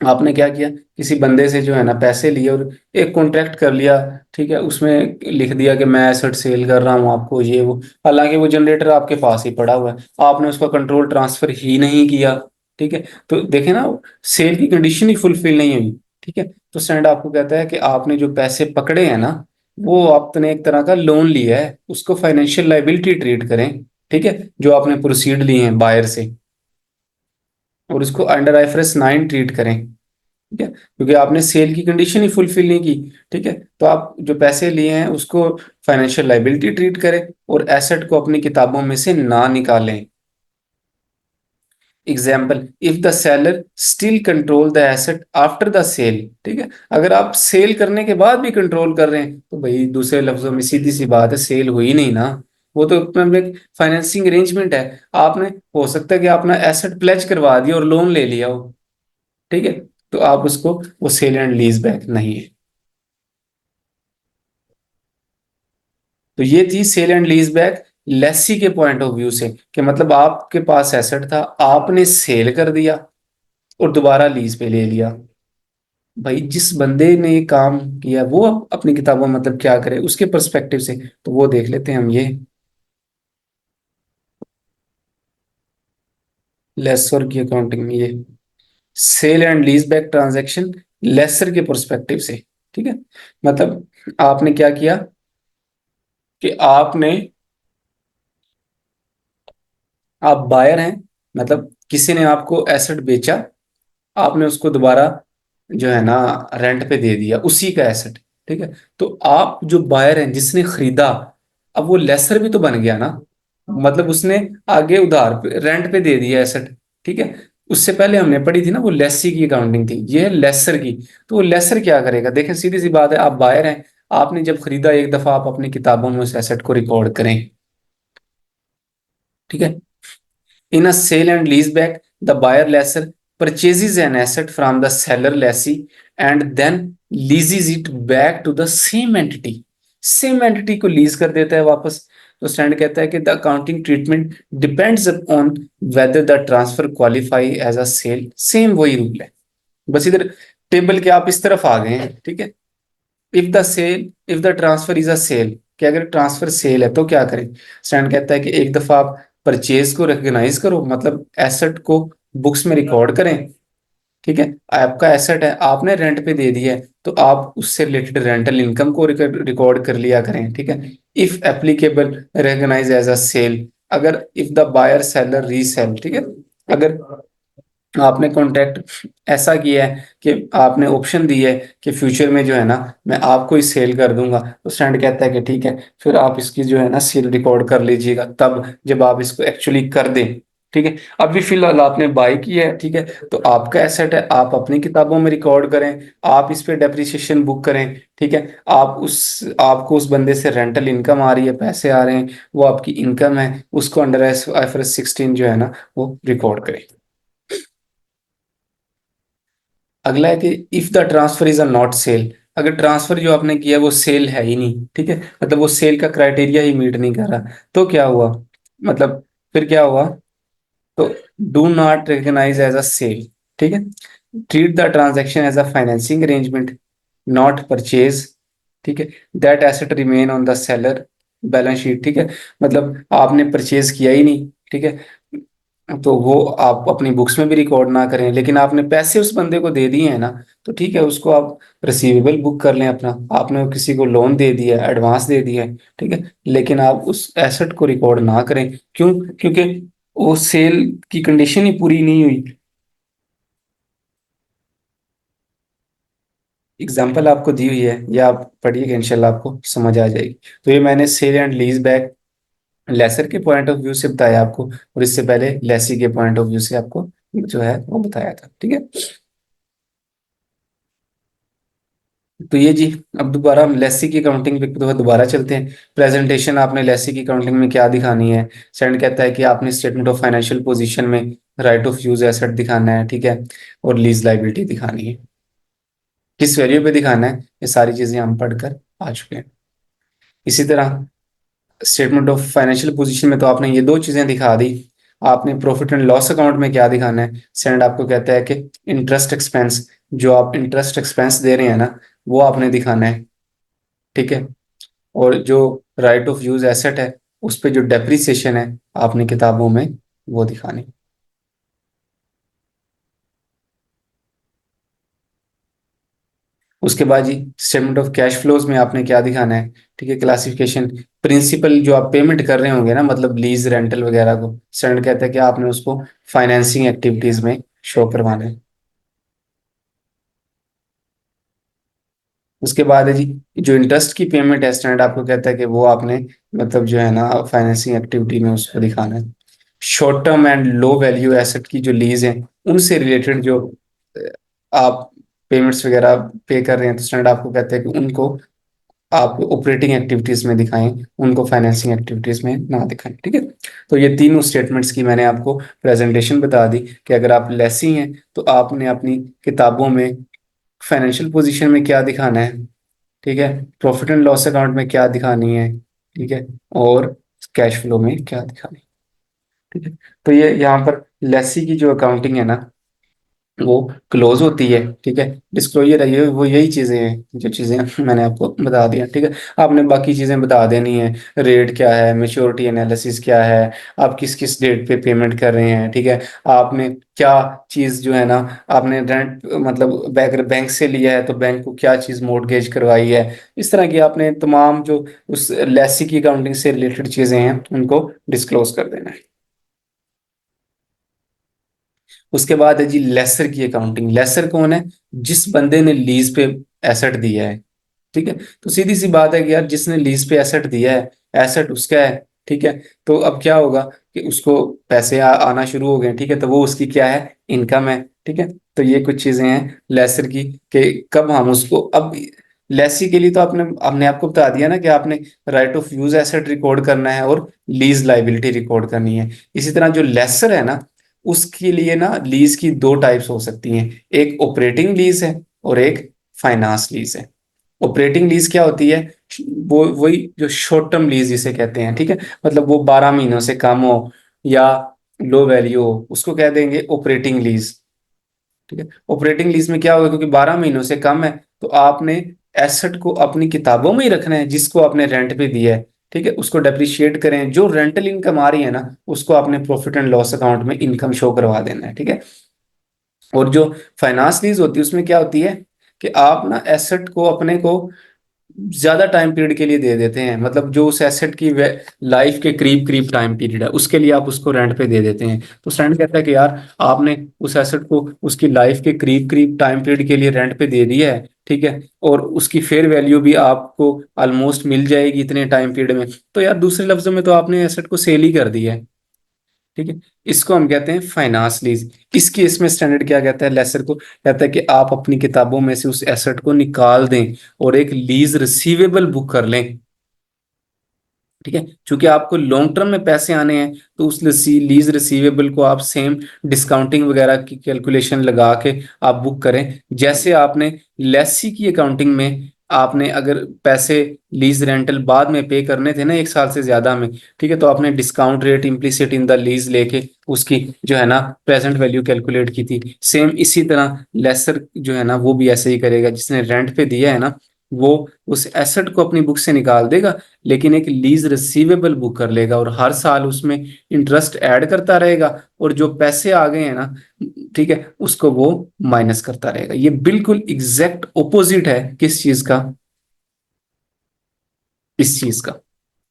S1: आपने क्या किया, किसी बंदे से जो है ना पैसे लिए और एक कॉन्ट्रैक्ट कर लिया। ठीक है, उसमें लिख दिया कि मैं एसेट सेल कर रहा हूँ आपको, ये वो, हालांकि वो जनरेटर आपके पास ही पड़ा हुआ है, आपने उसका कंट्रोल ट्रांसफर ही नहीं किया। ठीक है, तो देखे ना, सेल की कंडीशन ही फुलफिल नहीं हुई। ठीक है, तो स्टैंड आपको कहता है कि आपने जो पैसे पकड़े हैं ना, वो आपने एक तरह का लोन लिया है, उसको फाइनेंशियल लाइबिलिटी ट्रीट करें। ठीक है, जो आपने प्रोसीड लिए हैं बायर से, और उसको अंडर IFRS 9 ट्रीट करें। ठीक है, क्योंकि आपने सेल की कंडीशन ही फुलफिल नहीं की। ठीक है, तो आप जो पैसे लिए हैं उसको फाइनेंशियल लाइबिलिटी ट्रीट करें और एसेट को अपनी किताबों में से ना निकालें। Example, if the seller still control the asset after the sale. ठीक है, अगर आप सेल करने के बाद भी कंट्रोल कर रहे हैं, तो भाई दूसरे लफ्जों में सीधी सी बात है, सेल हुई नहीं ना, वो तो अपना एक फाइनेंसिंग अरेंजमेंट है। आपने, हो सकता है कि आपने एसेट प्लेज करवा दिया और लोन ले लिया हो। ठीक है, तो आप उसको, वो सेल एंड लीज बैक नहीं है। तो ये थी sale and lease back lessee के पॉइंट ऑफ व्यू से, कि मतलब आपके पास एसेट था, आपने सेल कर दिया और दोबारा लीज पे ले लिया। भाई जिस बंदे ने ये काम किया वो अपनी किताबों में मतलब क्या करे उसके पर्सपेक्टिव से, तो वो देख लेते हैं हम ये लेसर की अकाउंटिंग में, ये sale and lease back transaction lessor के पर्सपेक्टिव से। ठीक है, मतलब आपने क्या किया कि आपने, आप बायर हैं, मतलब किसी ने आपको एसेट बेचा, आपने उसको दोबारा जो है ना रेंट पे दे दिया उसी का एसेट। ठीक है, तो आप जो बायर हैं जिसने खरीदा, अब वो लेसर भी तो बन गया ना, मतलब उसने आगे उधार पे रेंट पे दे दिया एसेट। ठीक है, उससे पहले हमने पढ़ी थी ना, वो लेसी की अकाउंटिंग थी, ये है लेसर की। तो वो लेसर क्या करेगा, देखें सीधी सी बात है, आप बायर हैं, आपने जब खरीदा एक दफा, आप अपनी किताबों में उस एसेट को रिकॉर्ड करें। ठीक है, in a sale and leaseback, the buyer lessor purchases an asset from the seller lessee and then leases it back to the same entity. Same entity को लीज कर देता है वापस। तो स्टैंड कहता है कि the accounting treatment depends on whether the transfer qualify as a sale. Same वही रूल है, बस इधर टेबल के आप इस तरफ आ गए हैं। ठीक है, if the transfer is a sale, कि अगर ट्रांसफर सेल है तो क्या करें। स्टैंड कहता है कि एक दफा आप परचेज को रिकग्नाइज करो, मतलब एसेट को बुक्स में रिकॉर्ड करें। ठीक है, आपका एसेट है, आपने रेंट पे दे दिया है, तो आप उससे रिलेटेड रेंटल इनकम को रिकॉर्ड कर लिया करें। ठीक है, if applicable recognise as a sale, अगर if the buyer seller resale. ठीक है, अगर आपने कॉन्ट्रैक्ट ऐसा किया है कि आपने ऑप्शन दी है कि फ्यूचर में जो है ना मैं आपको ही सेल कर दूंगा, तो स्टैंड कहता है कि ठीक है, फिर आप इसकी जो है ना सेल रिकॉर्ड कर लीजिएगा, तब जब आप इसको एक्चुअली कर दें। ठीक है। अभी फिलहाल आपने बाई की है, ठीक है, तो आपका एसेट है, आप अपनी किताबों में रिकॉर्ड करें, आप इस पे डेप्रिसिएशन बुक करें, ठीक है। आपको उस बंदे से रेंटल इनकम आ रही है, पैसे आ रहे हैं, वो आपकी इनकम है, उसको अंडर IFRS 16 जो है ना वो रिकॉर्ड करें। अगला है कि if the transfer is a not sale, अगर ट्रांसफर जो आपने किया वो सेल है ही नहीं, ठीक है, मतलब वो सेल का क्राइटेरिया ही मीट नहीं कर रहा, तो क्या हुआ, मतलब फिर क्या हुआ, तो do not recognize as a sale, ठीक है, treat the transaction as a financing arrangement, not purchase, ठीक है, that asset remain on the seller balance sheet, ठीक है, मतलब आपने परचेज किया ही नहीं, ठीक है, तो वो आप अपनी बुक्स में भी रिकॉर्ड ना करें, लेकिन आपने पैसे उस बंदे को दे दिए हैं ना, तो ठीक है, उसको आप रिसीवेबल बुक कर लें अपना, आपने किसी को लोन दे दिया है, एडवांस दे दिया है, ठीक है, लेकिन आप उस एसेट को रिकॉर्ड ना करें। क्यों? क्योंकि वो सेल की कंडीशन ही पूरी नहीं हुई। एग्जाम्पल आपको दी हुई है, या आप पढ़िएगा, इंशाल्लाह आपको समझ आ जाएगी। तो ये मैंने sale and lease back lessor के पॉइंट ऑफ व्यू से बताया आपको, और इससे पहले लेसी के पॉइंट ऑफ व्यू से आपको जो है वो बताया था, ठीक है। तो ये जी, अब दोबारा हम लेसी की अकाउंटिंग पे दोबारा चलते हैं। प्रेजेंटेशन आपने लेसी की अकाउंटिंग में क्या दिखानी है? सेंड कहता है कि आपने स्टेटमेंट ऑफ फाइनेंशियल पोजीशन में राइट ऑफ यूज एसेट दिखाना है, ठीक है, और लीज लाइबिलिटी दिखानी है। किस वैल्यू पे दिखाना है, ये सारी चीजें हम पढ़कर आ चुके हैं। इसी तरह स्टेटमेंट ऑफ फाइनेंशियल पोजीशन में तो आपने ये दो चीजें दिखा दी। आपने प्रॉफिट एंड लॉस अकाउंट में क्या दिखाना है? सेंड आपको कहता है कि इंटरेस्ट एक्सपेंस, जो आप इंटरेस्ट एक्सपेंस दे रहे हैं ना, वो आपने दिखाना है, ठीक है, और जो राइट ऑफ यूज एसेट है उस पे जो डेप्रिसिएशन है आपने किताबों में वो दिखानी। उसके बाद जी स्टेटमेंट ऑफ कैश फ्लोज में आपने क्या दिखाना है? ठीक है, क्लासिफिकेशन, प्रिंसिपल जो आप पेमेंट कर रहे होंगे ना, मतलब लीज रेंटल वगैरह को, स्टैंडर्ड कहता है कि आपने उसको फाइनेंसिंग एक्टिविटीज में शो करवाना है। उसके बाद है जी जो इंटरेस्ट की पेमेंट है, स्टैंडर्ड आपको कहता है कि वो आपने मतलब जो है ना फाइनेंसिंग एक्टिविटी में उसको दिखाना है। Short term and low value asset की जो लीज है उनसे रिलेटेड जो आप पेमेंट्स वगैरह पे कर रहे हैं, तो स्टैंडर्ड आपको कहते हैं कि उनको आप ऑपरेटिंग एक्टिविटीज में दिखाएं, उनको फाइनेंसिंग एक्टिविटीज में ना दिखाएं, ठीक है। तो ये तीनों स्टेटमेंट्स की मैंने आपको प्रेजेंटेशन बता दी कि अगर आप लेसी हैं तो आपने अपनी किताबों में फाइनेंशियल पोजीशन में क्या दिखाना है, ठीक है, प्रॉफिट एंड लॉस अकाउंट में क्या दिखानी है, ठीक है, और कैश फ्लो में क्या दिखानी है, ठीक है। तो ये यहाँ पर लेसी की जो अकाउंटिंग है ना वो क्लोज होती है, ठीक है। डिस्क्लोजर है ये, वो यही चीजें हैं जो चीजें मैंने आपको बता दिया, ठीक है। आपने बाकी चीजें बता देनी है, रेट क्या है, मेच्योरिटी एनालिसिस क्या है, आप किस किस डेट पे पेमेंट कर रहे हैं, ठीक है, आपने क्या चीज जो है ना, आपने रेंट मतलब बैंक से लिया है तो बैंक को क्या चीज मोर्टगेज करवाई है, इस तरह की आपने तमाम जो उस लेसी की अकाउंटिंग से रिलेटेड चीजें हैं उनको डिस्क्लोज कर देना है। उसके बाद है जी लेसर की अकाउंटिंग। लेसर कौन है? जिस बंदे ने लीज पे एसेट दिया है, ठीक है। तो सीधी सी बात है कि यार जिसने लीज पे एसेट दिया है, एसेट उसका है, ठीक है। तो अब क्या होगा कि उसको पैसे आना शुरू हो गए, ठीक है, तो वो उसकी क्या है? इनकम है, ठीक है। तो ये कुछ चीजें हैं लेसर की कि कब हम उसको अब लेसी के लिए तो आपने हमने आपको बता दिया ना कि आपने right of use asset record करना है और लीज लाइबिलिटी रिकॉर्ड करनी है। इसी तरह जो लेसर है ना, उसके लिए ना लीज की दो टाइप्स हो सकती हैं, एक ऑपरेटिंग लीज है और एक फाइनेंस लीज है। ऑपरेटिंग लीज क्या होती है? वो वही जो शॉर्ट टर्म लीज जिसे कहते हैं, ठीक है, मतलब वो 12 महीनों से कम हो या लो वैल्यू हो उसको कह देंगे ऑपरेटिंग लीज, ठीक है। ऑपरेटिंग लीज में क्या होगा, क्योंकि 12 महीनों से कम है तो आपने एसेट को अपनी किताबों में ही रखना है जिसको आपने रेंट पे दिया है, ठीक है, उसको डेप्रिशिएट करें, जो रेंटल इनकम आ रही है ना उसको आपने प्रॉफिट एंड लॉस अकाउंट में इनकम शो करवा देना है, ठीक है। और जो फाइनेंस लीज होती है उसमें क्या होती है कि आप ना एसेट को अपने को ज्यादा टाइम पीरियड के लिए दे देते हैं, मतलब जो उस एसेट की लाइफ के करीब करीब टाइम पीरियड है उसके लिए आप उसको रेंट पे दे देते हैं। तो स्टैंड कहता है कि यार आपने उस एसेट को उसकी लाइफ के करीब करीब टाइम पीरियड के लिए रेंट पे दे दिया है, ठीक है, और उसकी फेयर वैल्यू भी आपको ऑलमोस्ट मिल जाएगी इतने टाइम पीरियड में, तो यार दूसरे लफ्जों में तो आपने एसेट को सेल ही कर दिया है। ठीक है, इसको हम कहते हैं फाइनेंस लीज। इस केस में स्टैंडर्ड क्या कहता है, लेसर को कहता है कि आप अपनी किताबों में से उस एसेट को निकाल दें और एक लीज रिसीवेबल बुक कर लें। ठीक है, क्योंकि आपको लॉन्ग टर्म में पैसे आने हैं, तो उस लीज रिसीवेबल को आप सेम डिस्काउंटिंग वगैरह की कैलकुलेशन लगा के आप बुक करें। जैसे आपने लेसी की अकाउंटिंग में आपने अगर पैसे लीज रेंटल बाद में पे करने थे ना, 1 साल से ज्यादा में, ठीक है, तो आपने discount rate implicit in the lease लेके उसकी जो है ना प्रेजेंट वैल्यू कैलकुलेट की थी। सेम इसी तरह लेसर जो है ना वो भी ऐसे ही करेगा, जिसने रेंट पे दिया है ना, वो उस एसेट को अपनी बुक से निकाल देगा, लेकिन एक लीज रिसीवेबल बुक कर लेगा और हर साल उसमें इंटरेस्ट ऐड करता रहेगा, और जो पैसे आ गए हैं ना, ठीक है, उसको वो माइनस करता रहेगा। ये बिल्कुल एग्जैक्ट ओपोजिट है किस चीज का, इस चीज का।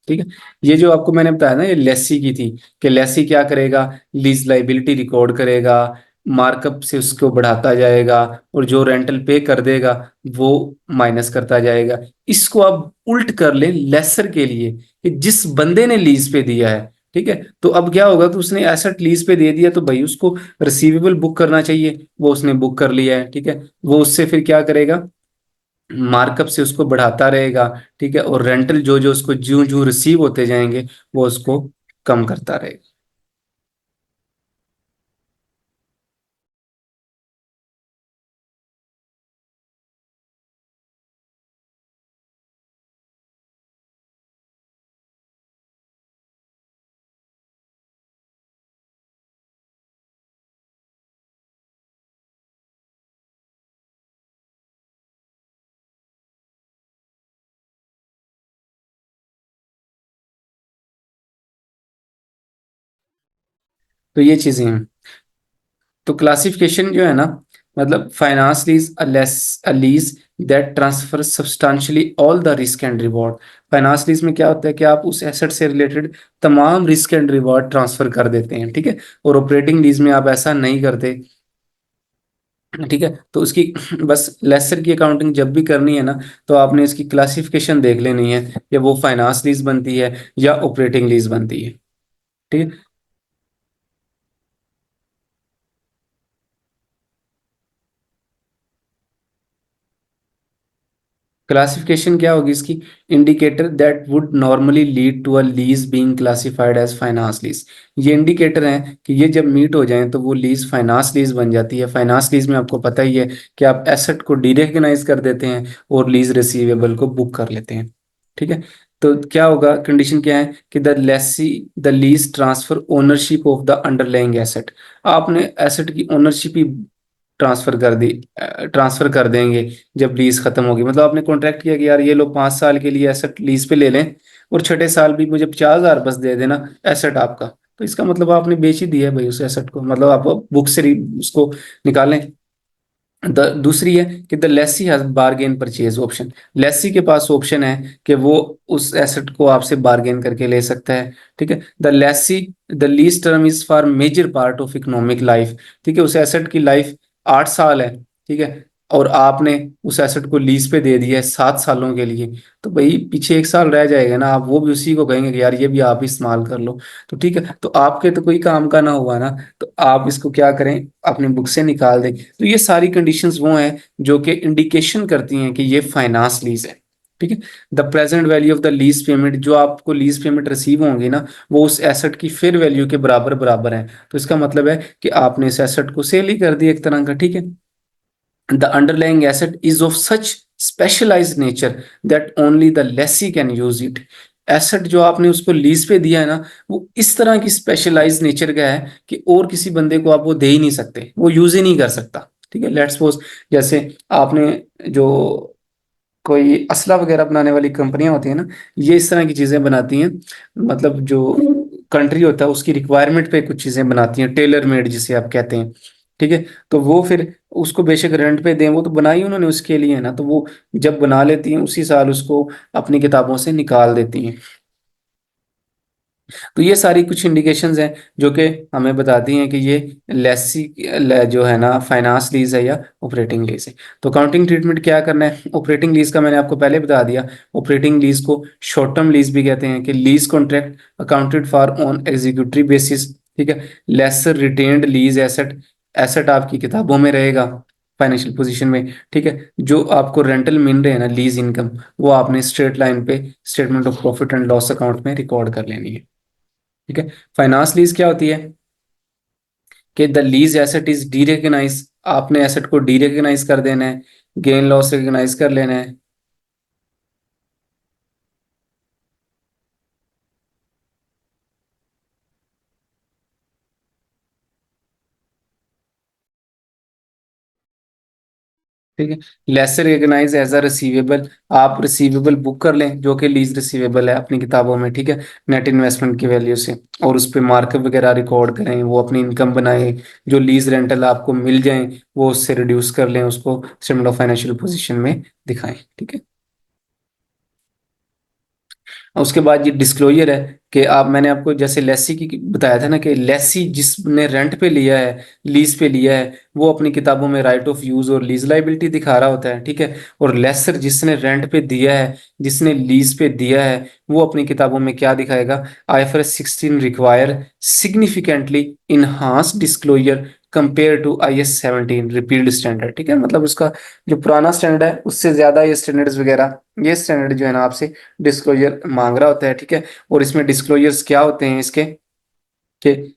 S1: ठीक है, ये जो आपको मैंने बताया ना, ये लेसी की थी, कि लेसी क्या करेगा, लीज लाइबिलिटी रिकॉर्ड करेगा, मार्कअप से उसको बढ़ाता जाएगा, और जो रेंटल पे कर देगा वो माइनस करता जाएगा। इसको आप उल्ट कर ले लेसर के लिए, कि जिस बंदे ने लीज पे दिया है, ठीक है, तो अब क्या होगा, तो उसने एसेट लीज पे दे दिया, तो भाई उसको रिसीवेबल बुक करना चाहिए, वो उसने बुक कर लिया है। ठीक है, वो उससे फिर क्या करेगा, मार्कअप से उसको बढ़ाता रहेगा। ठीक है, और रेंटल जो जो उसको ज्यों ज्यों रिसीव होते जाएंगे वो उसको कम करता रहेगा। तो ये चीजें हैं। तो क्लासिफिकेशन जो है ना, मतलब finance lease a lease that transfer substantially all the risk and reward. Finance lease में क्या होता है कि आप उस एसेट से रिलेटेड तमाम रिस्क एंड रिवॉर्ड ट्रांसफर कर देते हैं। ठीक है, और ऑपरेटिंग लीज में आप ऐसा नहीं करते। ठीक है, तो उसकी बस लेसर की अकाउंटिंग जब भी करनी है ना, तो आपने इसकी क्लासिफिकेशन देख लेनी है, कि वो फाइनेंस लीज बनती है या ऑपरेटिंग लीज बनती है। ठीक है, क्लासिफिकेशन क्या होगी इसकी, indicator that would normally lead to a lease being classified as finance lease. ये इंडिकेटर हैं कि ये जब मीट हो जाएं तो वो लीज फाइनेंस लीज बन जाती है। फाइनेंस लीज में आपको पता ही है कि आप एसेट को डीरेकग्नाइज कर देते हैं और लीज रिसीवेबल को बुक कर लेते हैं। ठीक है, तो क्या होगा, कंडीशन क्या है कि the lease transfer ownership of the underlying asset. आपने एसेट की ओनरशिप ही ट्रांसफर कर दी, ट्रांसफर कर देंगे जब लीज खत्म होगी। मतलब आपने कॉन्ट्रैक्ट किया कि यार ये लो 5 साल के लिए एसेट लीज पे ले लें, और छठे साल भी मुझे 50,000 बस दे देना एसेट आपका, तो इसका मतलब आपने बेच ही दिया है भाई उस एसेट को, मतलब आप बुक से उसको निकालें। दूसरी है कि the lessee has bargain purchase option. Lessee के पास ऑप्शन है कि वो उस एसेट को आपसे बार्गेन करके ले सकता है। ठीक है, the lease term is for major part of economic life. ठीक है, उस एसेट की लाइफ 8 साल है। ठीक है, और आपने उस एसेट को लीज पे दे दिया है 7 सालों के लिए, तो भाई पीछे 1 साल रह जाएगा ना, आप वो भी उसी को कहेंगे कि यार ये भी आप ही इस्तेमाल कर लो। तो ठीक है, तो आपके तो कोई काम का ना हुआ ना, तो आप इसको क्या करें, अपनी बुक से निकाल दें। तो ये सारी कंडीशंस वो हैं जो कि इंडिकेशन करती हैं कि ये फाइनेंस लीज है। ठीक है, the present value of the lease payment, जो आपको लीज पेमेंट रिसीव होंगी ना, वो उस एसेट की फेयर वैल्यू के बराबर बराबर है। तो इसका मतलब है कि आपने इस एसेट को सेल ही कर दिया एक तरह का। ठीक है, the underlying asset is of such specialized nature that only the lessee can use it. Asset जो आपने उसको लीज पे दिया है ना, वो इस तरह की स्पेशलाइज्ड नेचर का है कि और किसी बंदे को आप वो दे ही नहीं सकते, वो यूज ही नहीं कर सकता। ठीक है, लेट्स सपोज जैसे आपने जो कोई असला वगैरह बनाने वाली कंपनियां होती हैं ना, ये इस तरह की चीजें बनाती हैं, मतलब जो कंट्री होता है उसकी रिक्वायरमेंट पे कुछ चीजें बनाती हैं, टेलर मेड जिसे आप कहते हैं। ठीक है, तो वो फिर उसको बेशक रेंट पे दें, वो तो बनाई उन्होंने उसके लिए है ना, तो वो जब बना लेती हैं उसी साल उसको अपनी किताबों से निकाल देती हैं। तो ये सारी कुछ इंडिकेशंस हैं जो कि हमें बताती हैं कि ये लेसी जो है ना फाइनेंस लीज है या ऑपरेटिंग लीज है। तो अकाउंटिंग ट्रीटमेंट क्या करना है, ऑपरेटिंग लीज का मैंने आपको पहले बता दिया। ऑपरेटिंग लीज को शॉर्ट टर्म लीज भी कहते हैं, कि lease contract accounted for on executive basis. ठीक है। Lessor retained lease asset, asset आपकी किताबों में रहेगा फाइनेंशियल पोजीशन में, ठीक है। जो आपको रेंटल मिल रहे हैं ना, लीज इनकम, वो आपने स्ट्रेट लाइन पे statement of profit and loss account में रिकॉर्ड कर लेनी है, ठीक है। फाइनेंस लीज क्या होती है कि the lease asset is derecognize, आपने एसेट को डी रिकग्नाइज कर देना है, गेन लॉस रिकग्नाइज कर लेना है। ठीक है। Lessor recognize as a receivable, आप रिसीवेबल बुक कर लें जो कि लीज रिसीवेबल है अपनी किताबों में, ठीक है, नेट इन्वेस्टमेंट की वैल्यू से, और उस पर मार्कअप वगैरह रिकॉर्ड करें, वो अपनी इनकम बनाएं, जो लीज रेंटल आपको मिल जाए वो उससे रिड्यूस कर लें, उसको स्टेटमेंट ऑफ फाइनेंशियल पोजीशन में दिखाएं, ठीक है। उसके बाद ये डिस्क्लोजर है कि आप, मैंने आपको जैसे लेसी की बताया था ना कि लेसी जिसने रेंट पे लिया है, लीज पे लिया है, वो अपनी किताबों में राइट ऑफ यूज और लीज लाइबिलिटी दिखा रहा होता है, ठीक है। और लेसर जिसने रेंट पे दिया है, जिसने लीज पे दिया है, वो अपनी किताबों में क्या दिखाएगा, IFRS 16 require significantly enhance disclosure compare to IS 17 repealed standard, ठीक है। मतलब उसका जो पुराना स्टैंडर्ड है उससे ज्यादा ये स्टैंडर्ड्स वगैरह, ये स्टैंडर्ड जो है ना आपसे डिस्क्लोजर मांग रहा होता है, ठीक है। और इसमें डिस्क्लोजर्स क्या होते हैं इसके, कि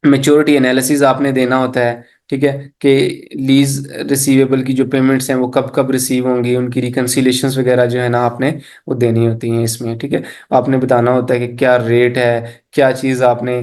S1: मेच्योरिटी एनालिसिस आपने देना होता है, ठीक है, कि लीज रिसीवेबल की जो पेमेंट्स हैं वो कब कब रिसीव होंगी, उनकी रिकन्सिलेशंस वगैरह जो है ना आपने वो देनी होती हैं इसमें, ठीक है। आपने बताना होता है कि क्या रेट है, क्या चीज़ आपने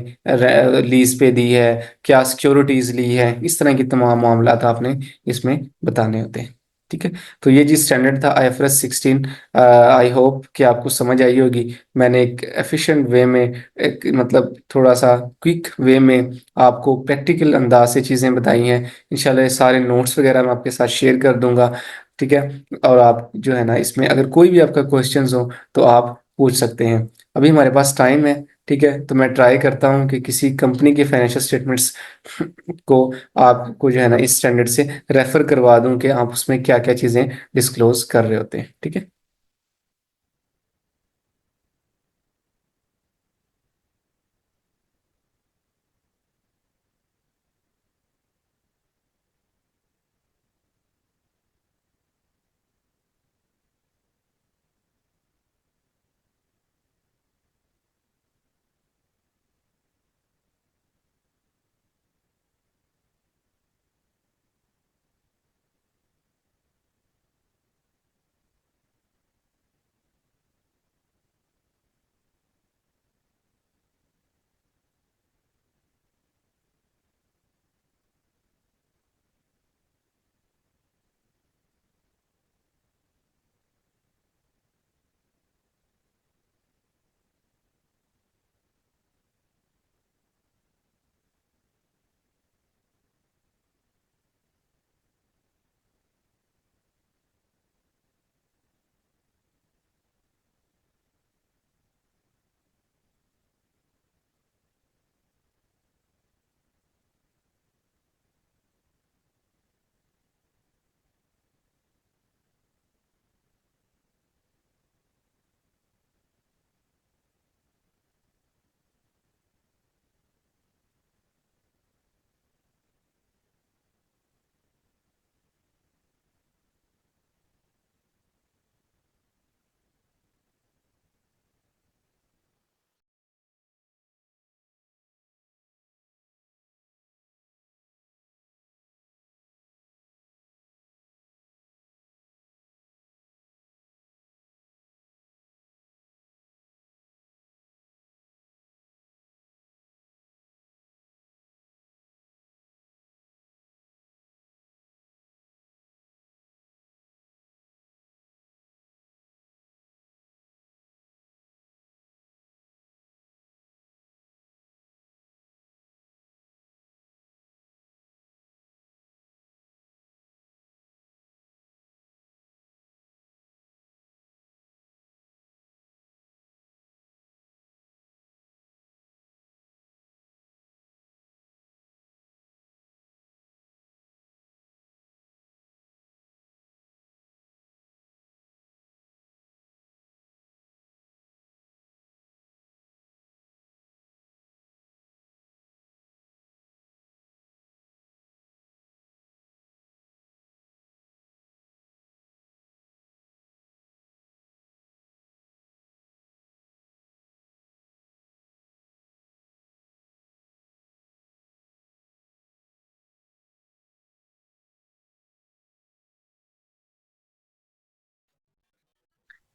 S1: लीज पे दी है, क्या सिक्योरिटीज ली है, इस तरह की तमाम मामलात आपने इसमें बताने होते हैं, ठीक है। तो ये जी स्टैंडर्ड था IFRS 16। आई होप कि आपको समझ आई होगी। मैंने एक एफिशिएंट वे में, एक मतलब थोड़ा सा क्विक वे में आपको प्रैक्टिकल अंदाज से चीज़ें बताई हैं। इंशाल्लाह ये सारे नोट्स वगैरह मैं आपके साथ शेयर कर दूंगा, ठीक है। और आप जो है ना इसमें अगर कोई भी आपका क्वेश्चंस हो तो आप पूछ सकते हैं। अभी हमारे पास टाइम है, ठीक है, तो मैं ट्राई करता हूँ कि किसी कंपनी के फाइनेंशियल स्टेटमेंट्स को आपको जो है ना इस स्टैंडर्ड से रेफर करवा दूं कि आप उसमें क्या क्या चीज़ें डिस्क्लोज कर रहे होते हैं, ठीक है।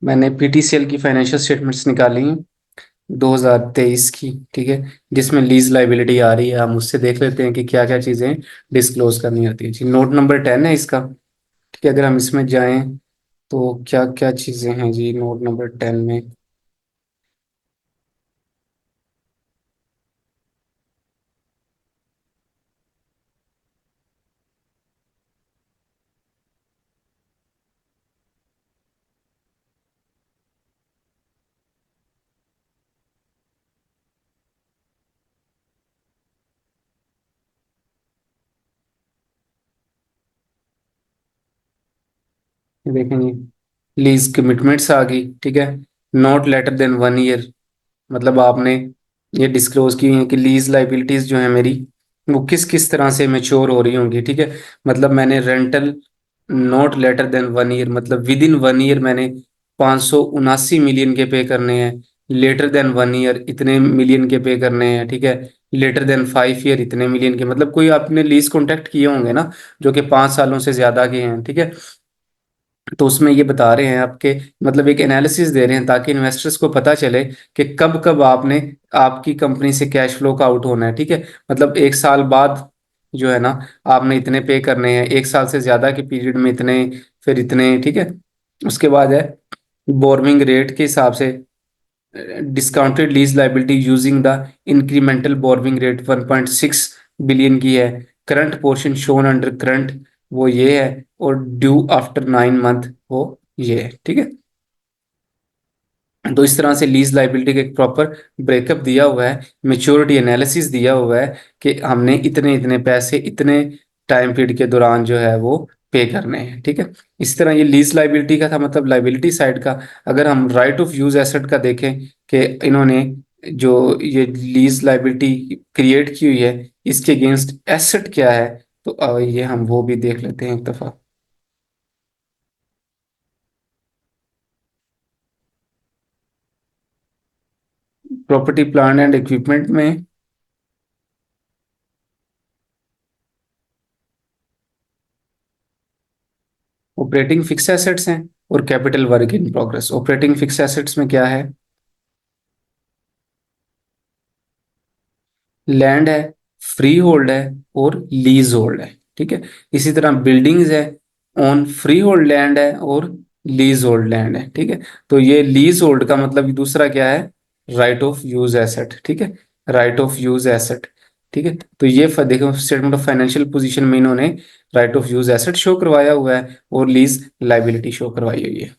S1: मैंने पीटीसीएल की फाइनेंशियल स्टेटमेंट्स निकाली हैं 2023 की, ठीक है, जिसमें लीज लाइबिलिटी आ रही है। हम उससे देख लेते हैं कि क्या क्या चीज़ें डिस्क्लोज करनी होती है जी। नोट नंबर 10 है इसका, ठीक है। अगर हम इसमें जाएं तो क्या क्या चीज़ें हैं जी नोट नंबर 10 में। देखेंगे, लीज कमिटमेंट्स आ गई, ठीक है। नॉट लेटर देन 1 ईयर, मतलब आपने ये डिस्क्लोज की है कि लीज लाइबिलिटीज जो है मेरी, वो किस किस तरह से मेच्योर हो रही होंगी, ठीक है। मतलब मैंने rental not later than 1 year, मतलब विद इन 1 ईयर मैंने 579 मिलियन के पे करने हैं। लेटर देन 1 ईयर इतने मिलियन के पे करने हैं, ठीक है। लेटर देन 5 ईयर इतने मिलियन के, मतलब कोई आपने लीज कॉन्ट्रैक्ट किए होंगे ना, जो कि 5 सालों से ज्यादा के हैं, ठीक है। तो उसमें ये बता रहे हैं आपके, मतलब एक एनालिसिस दे रहे हैं ताकि इन्वेस्टर्स को पता चले कि कब कब आपने आपकी कंपनी से कैश फ्लो का आउट होना है, ठीक है। मतलब 1 साल बाद जो है ना, आपने इतने पे करने हैं, 1 साल से ज्यादा के पीरियड में इतने, फिर इतने, ठीक है। उसके बाद है बोर्विंग रेट के हिसाब से discounted lease liability using the incremental borrowing rate 1.6 billion की है। Current portion shown under current वो ये है, और ड्यू आफ्टर 9 मंथ वो ये है, ठीक है। तो इस तरह से लीज लाइबिलिटी का एक प्रॉपर ब्रेकअप दिया हुआ है, मेच्योरिटी एनालिसिस दिया हुआ है कि हमने इतने इतने पैसे इतने टाइम पीरियड के दौरान जो है वो पे करने हैं, ठीक है। इस तरह ये लीज लाइबिलिटी का था, मतलब लाइबिलिटी साइड का। अगर हम राइट ऑफ यूज एसेट का देखें कि इन्होंने जो ये लीज लाइबिलिटी क्रिएट की हुई है, इसके अगेंस्ट एसेट क्या है, तो ये हम वो भी देख लेते हैं एक दफा। प्रॉपर्टी प्लांट एंड इक्विपमेंट में ऑपरेटिंग फिक्स एसेट्स हैं और capital work in progress. Operating fix assets में क्या है, लैंड है, फ्री होल्ड है और लीज होल्ड है, ठीक है। इसी तरह बिल्डिंग्स है, ऑन फ्री होल्ड लैंड है और लीज होल्ड लैंड है, ठीक है। तो ये लीज होल्ड का मतलब दूसरा क्या है, राइट ऑफ यूज एसेट, ठीक है। राइट ऑफ यूज एसेट, ठीक है। तो ये देखो स्टेटमेंट ऑफ फाइनेंशियल पोजीशन में इन्होंने right of use asset show करवाया हुआ है और लीज लाइबिलिटी शो करवाई हुई है,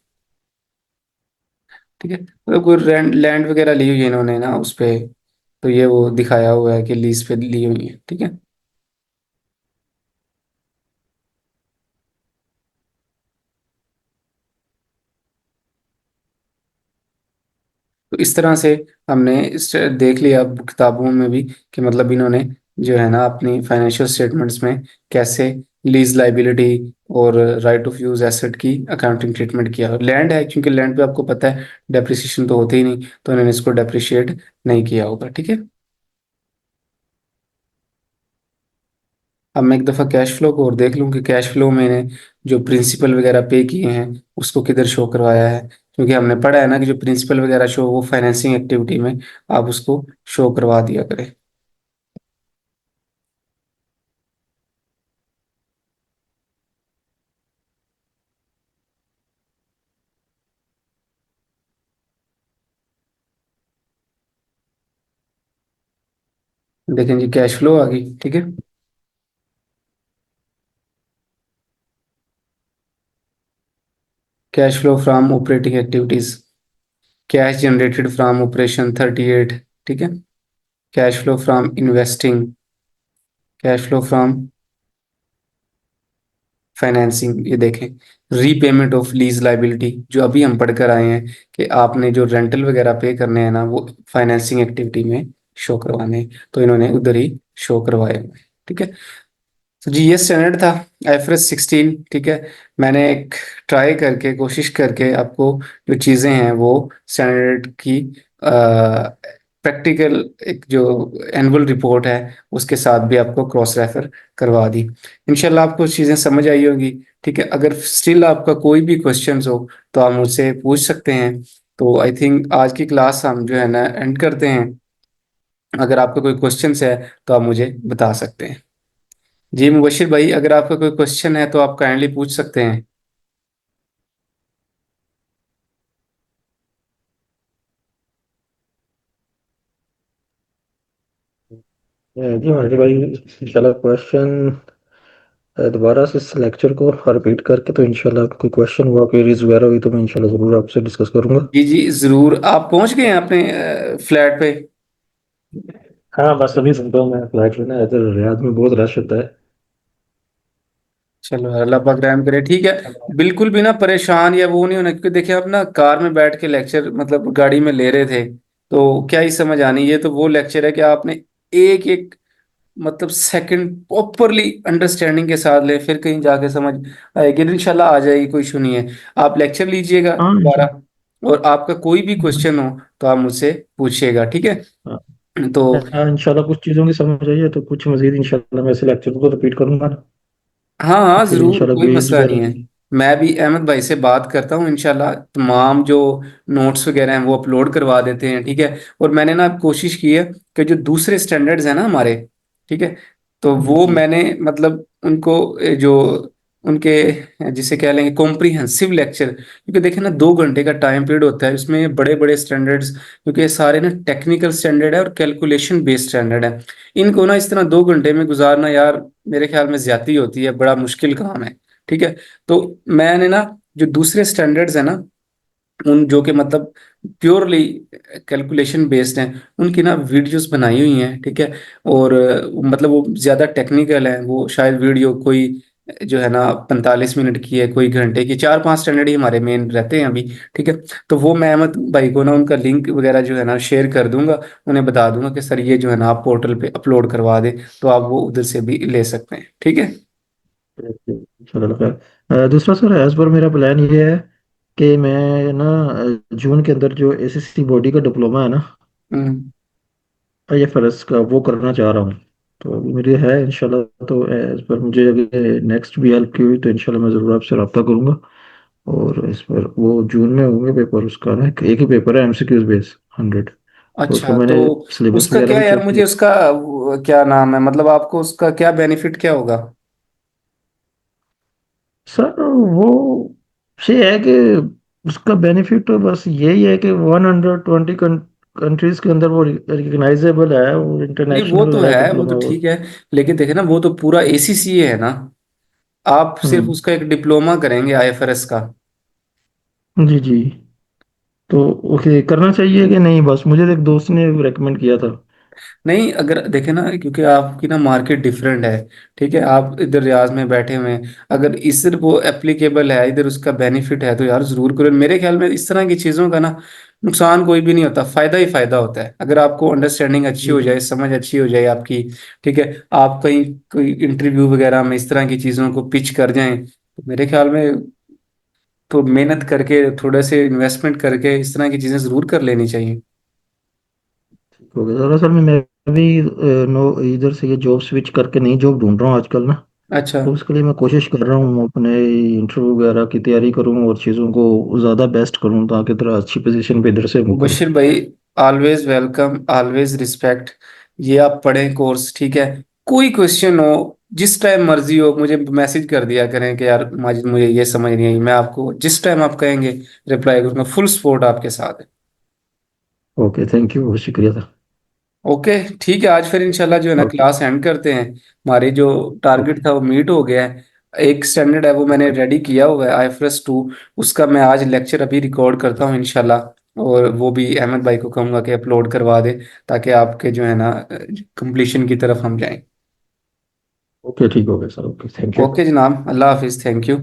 S1: ठीक है। मतलब कोई लैंड लैंड वगैरह ली हुई है इन्होंने ना उस पे, तो ये वो दिखाया हुआ है कि लीज पे ली हुई है, ठीक है। तो इस तरह से हमने देख लिया अब किताबों में भी कि मतलब इन्होंने जो है ना अपनी फाइनेंशियल स्टेटमेंट्स में कैसे लीज लाइबिलिटी और राइट ऑफ यूज एसेट की अकाउंटिंग ट्रीटमेंट किया। लैंड है क्योंकि लैंड पे आपको पता है डेप्रिसिएशन तो होती ही नहीं, तो इन्होंने इसको डेप्रिशिएट नहीं किया होगा, ठीक है। अब मैं एक दफ़ा कैश फ्लो को और देख लूँ कि कैश फ्लो मैंने जो प्रिंसिपल वगैरह पे किए हैं उसको किधर शो करवाया है, क्योंकि हमने पढ़ा है ना कि जो प्रिंसिपल वगैरह शो वो फाइनेंसिंग एक्टिविटी में आप उसको शो करवा दिया करें। देखें जी कैश फ्लो आ गई, ठीक है। Cash flow from operating activities, cash generated from operation 38, ठीक है। Cash flow from investing, cash flow from financing, ये देखें रीपेमेंट ऑफ लीज लाइबिलिटी जो अभी हम पढ़ कर आए हैं कि आपने जो रेंटल वगैरह पे करने हैं ना वो फाइनेंसिंग एक्टिविटी में शो करवाने हैं, तो इन्होंने उधर ही शो करवाए हुए हैं, ठीक है। तो जी ये स्टैंडर्ड था IFRS 16, ठीक है। मैंने एक ट्राई करके कोशिश करके आपको जो चीज़ें हैं वो स्टैंडर्ड की प्रैक्टिकल एक जो एनुअल रिपोर्ट है उसके साथ भी आपको क्रॉस रेफर करवा दी। इंशाल्लाह आपको चीज़ें समझ आई होंगी। ठीक है, अगर स्टिल आपका कोई भी क्वेश्चंस हो तो आप मुझसे पूछ सकते हैं। तो आई थिंक आज की क्लास हम जो है ना एंड करते हैं। अगर आपका कोई क्वेश्चंस है तो आप मुझे बता सकते हैं। जी मुबशिर भाई, अगर आपका कोई क्वेश्चन है तो आप काइंडली पूछ सकते हैं।
S2: जी हाँ जी भाई, इंशाल्लाह क्वेश्चन दोबारा से इस लेक्चर को रिपीट करके, तो इंशाल्लाह कोई क्वेश्चन हुआ, क्वेरीज वगैरह हुई तो मैं इंशाल्लाह ज़रूर आपसे डिस्कस करूंगा।
S1: जी जी जरूर। आप पहुंच गए हैं अपने फ्लैट पे?
S2: हाँ, बस अभी सुनता हूँ मैं फ्लाइट में ना, इधर रियाद में बहुत रश होता है।
S1: चलो अल्लाह पाक रहम करे। ठीक है, बिल्कुल भी ना परेशान या वो नहीं होना, क्योंकि देखिए आप ना कार में बैठ के लेक्चर मतलब गाड़ी में ले रहे थे तो क्या ही समझ आनी। ये तो वो लेक्चर है कि आपने एक एक मतलब सेकंड प्रॉपरली अंडरस्टैंडिंग के साथ ले, फिर कहीं जाके समझ आएगी। इंशाल्लाह आ जाएगी, कोई इशू नहीं है। आप लेक्चर लीजिएगा
S2: हाँ
S1: दोबारा, और आपका कोई भी क्वेश्चन हो तो आप मुझसे पूछिएगा, ठीक है?
S2: हाँ
S1: तो
S2: हाँ, इंशाल्लाह कुछ चीज़ों की समझ आई है तो कुछ मजीद इंशाल्लाह मैं इस लेक्चर को रिपीट करूंगा ना।
S1: हाँ
S2: तो
S1: हाँ
S2: फिर
S1: जरूर,
S2: इंशाल्लाह
S1: कोई
S2: क्वेरीज
S1: मसला नहीं
S2: वगैरह
S1: है।
S2: की।
S1: मैं भी अहमद भाई से बात करता हूँ, इंशाल्लाह तमाम जो नोट्स वगैरह हैं वो अपलोड करवा देते हैं, ठीक है? और मैंने ना कोशिश की है कि जो दूसरे स्टैंडर्ड्स हैं ना हमारे, ठीक है, तो
S2: जी
S1: वो
S2: जी।
S1: मैंने मतलब उनको जो उनके जिसे कह लेंगे कॉम्प्रिहेंसिव लेक्चर, क्योंकि देखिए ना 2 घंटे का टाइम पीरियड होता है उसमें, बड़े बड़े स्टैंडर्ड्स, क्योंकि ये सारे ना टेक्निकल स्टैंडर्ड है और कैलकुलेशन बेस्ड स्टैंडर्ड है। इनको ना इस तरह 2 घंटे में गुजारना यार मेरे ख्याल में ज्यादती होती है, बड़ा मुश्किल काम है। ठीक है, तो मैंने ना जो दूसरे स्टैंडर्ड्स है ना, उन जो कि मतलब प्योरली कैलकुलेशन बेस्ड हैं, उनकी ना वीडियोस बनाई हुई हैं, ठीक है? और मतलब वो ज़्यादा टेक्निकल है, वो शायद वीडियो कोई जो है ना 45 मिनट की है, कोई घंटे की, 4-5 स्टैंडर्ड ही हमारे मेन रहते हैं अभी। ठीक है, तो वो मैं अहमद भाई को ना उनका लिंक वगैरह जो है ना शेयर कर दूंगा, उन्हें बता दूंगा कि सर ये जो है ना आप पोर्टल पे अपलोड करवा दें, तो आप वो उधर से भी ले सकते हैं, ठीक है?
S2: इंशाल्लाह खैर। दूसरा सर, एज पर मेरा प्लान ये है कि मैं ना जून के अंदर जो एसएससी बॉडी का डिप्लोमा है ना,
S1: हम्म।
S2: आईएफआरएस का, वो करना चाह रहा हूँ। तो अभी मेरी है इंशाल्लाह। तो एज पर मुझे अगर नेक्स्ट भी हेल्प की हुई तो इंशाल्लाह मैं ज़रूर आपसे रब्ता करूंगा। और इस पर वो जून में होंगे पेपर, उसका ना एक ही पेपर है, एमसीक्यूज बेस 100। तो उसका
S1: अच्छा, तो
S2: मैंने सिलेबस
S1: उसका
S2: वगैरह
S1: क्या
S2: भी
S1: यार,
S2: चेक
S1: मुझे
S2: किया।
S1: उसका क्या नाम है, मतलब आपको उसका क्या बेनिफिट क्या होगा?
S2: सर वो ये है कि उसका बेनिफिट बस यही है कि 120 कंट्रीज के अंदर वो रिकग्नाइजेबल है, वो
S1: नहीं वो तो
S2: इंटरनेशनल है
S1: है, वो तो
S2: डिप्लोमा वो।
S1: ठीक है, लेकिन देखे ना वो तो पूरा एसीसीए है ना, आप सिर्फ
S2: हम्म।
S1: उसका एक डिप्लोमा करेंगे आईएफआरएस का।
S2: जी जी। तो ओके, करना चाहिए कि नहीं? बस मुझे तो एक दोस्त ने रेकमेंड किया था।
S1: नहीं अगर देखे ना, क्योंकि आपकी ना मार्केट डिफरेंट है, ठीक है, आप इधर रियाज में बैठे हुए हैं, अगर इधर वो एप्लीकेबल है, इधर उसका बेनिफिट है, तो यार जरूर करो। मेरे ख्याल में इस तरह की चीज़ों का ना नुकसान कोई भी नहीं होता, फायदा ही फायदा होता है, अगर आपको अंडरस्टैंडिंग अच्छी
S2: जी
S1: हो
S2: जी।
S1: जाए, समझ अच्छी हो जाए आपकी। ठीक है, आप कहीं कोई इंटरव्यू वगैरह में इस तरह की चीज़ों को पिच कर जाएं, तो मेरे ख्याल में तो मेहनत करके थोड़े से इन्वेस्टमेंट करके इस तरह की चीज़ें जरूर कर लेनी चाहिए।
S2: ठीक हो गया। दरअसल में मैं भी नो इधर से ये जॉब स्विच करके नई जॉब ढूंढ रहा हूँ आजकल ना।
S1: अच्छा
S2: तो उसके लिए मैं कोशिश कर रहा हूँ अपने इंटरव्यू वगैरह की तैयारी करूँ और चीज़ों को ज़्यादा बेस्ट करूँ, ताकि तरह अच्छी पोजीशन पे इधर से मूव करूँ।
S1: मुबशिर भाई, ऑलवेज वेलकम, ऑलवेज रिस्पेक्ट। ये आप पढ़ें कोर्स, ठीक है? कोई क्वेश्चन हो, जिस टाइम मर्जी हो, मुझे मैसेज कर दिया करें कि यार माजिद मुझे ये समझ नहीं आई, मैं आपको जिस टाइम आप कहेंगे रिप्लाई करूंगा, फुल सपोर्ट आपके साथ है।
S2: ओके, थैंक यू, बहुत शुक्रिया था।
S1: ओके ठीक है, आज फिर इंशाल्लाह जो है ना
S2: ओके
S1: क्लास एंड करते हैं। हमारी जो
S2: ओके
S1: टारगेट था वो मीट हो गया है। एक स्टैंडर्ड है वो मैंने
S2: ओके।
S1: रेडी किया हुआ है, आईएफआरएस 2। उसका मैं आज लेक्चर अभी रिकॉर्ड करता हूँ इंशाल्लाह, और वो भी अहमद भाई को कहूँगा कि अपलोड करवा दे, ताकि आपके जो है ना कंप्लीशन की तरफ हम जाएं।
S2: ओके, ठीक हो गया sir. Okay, thank you.
S1: Okay जनाब, अल्लाह हाफिज़, थैंक यू।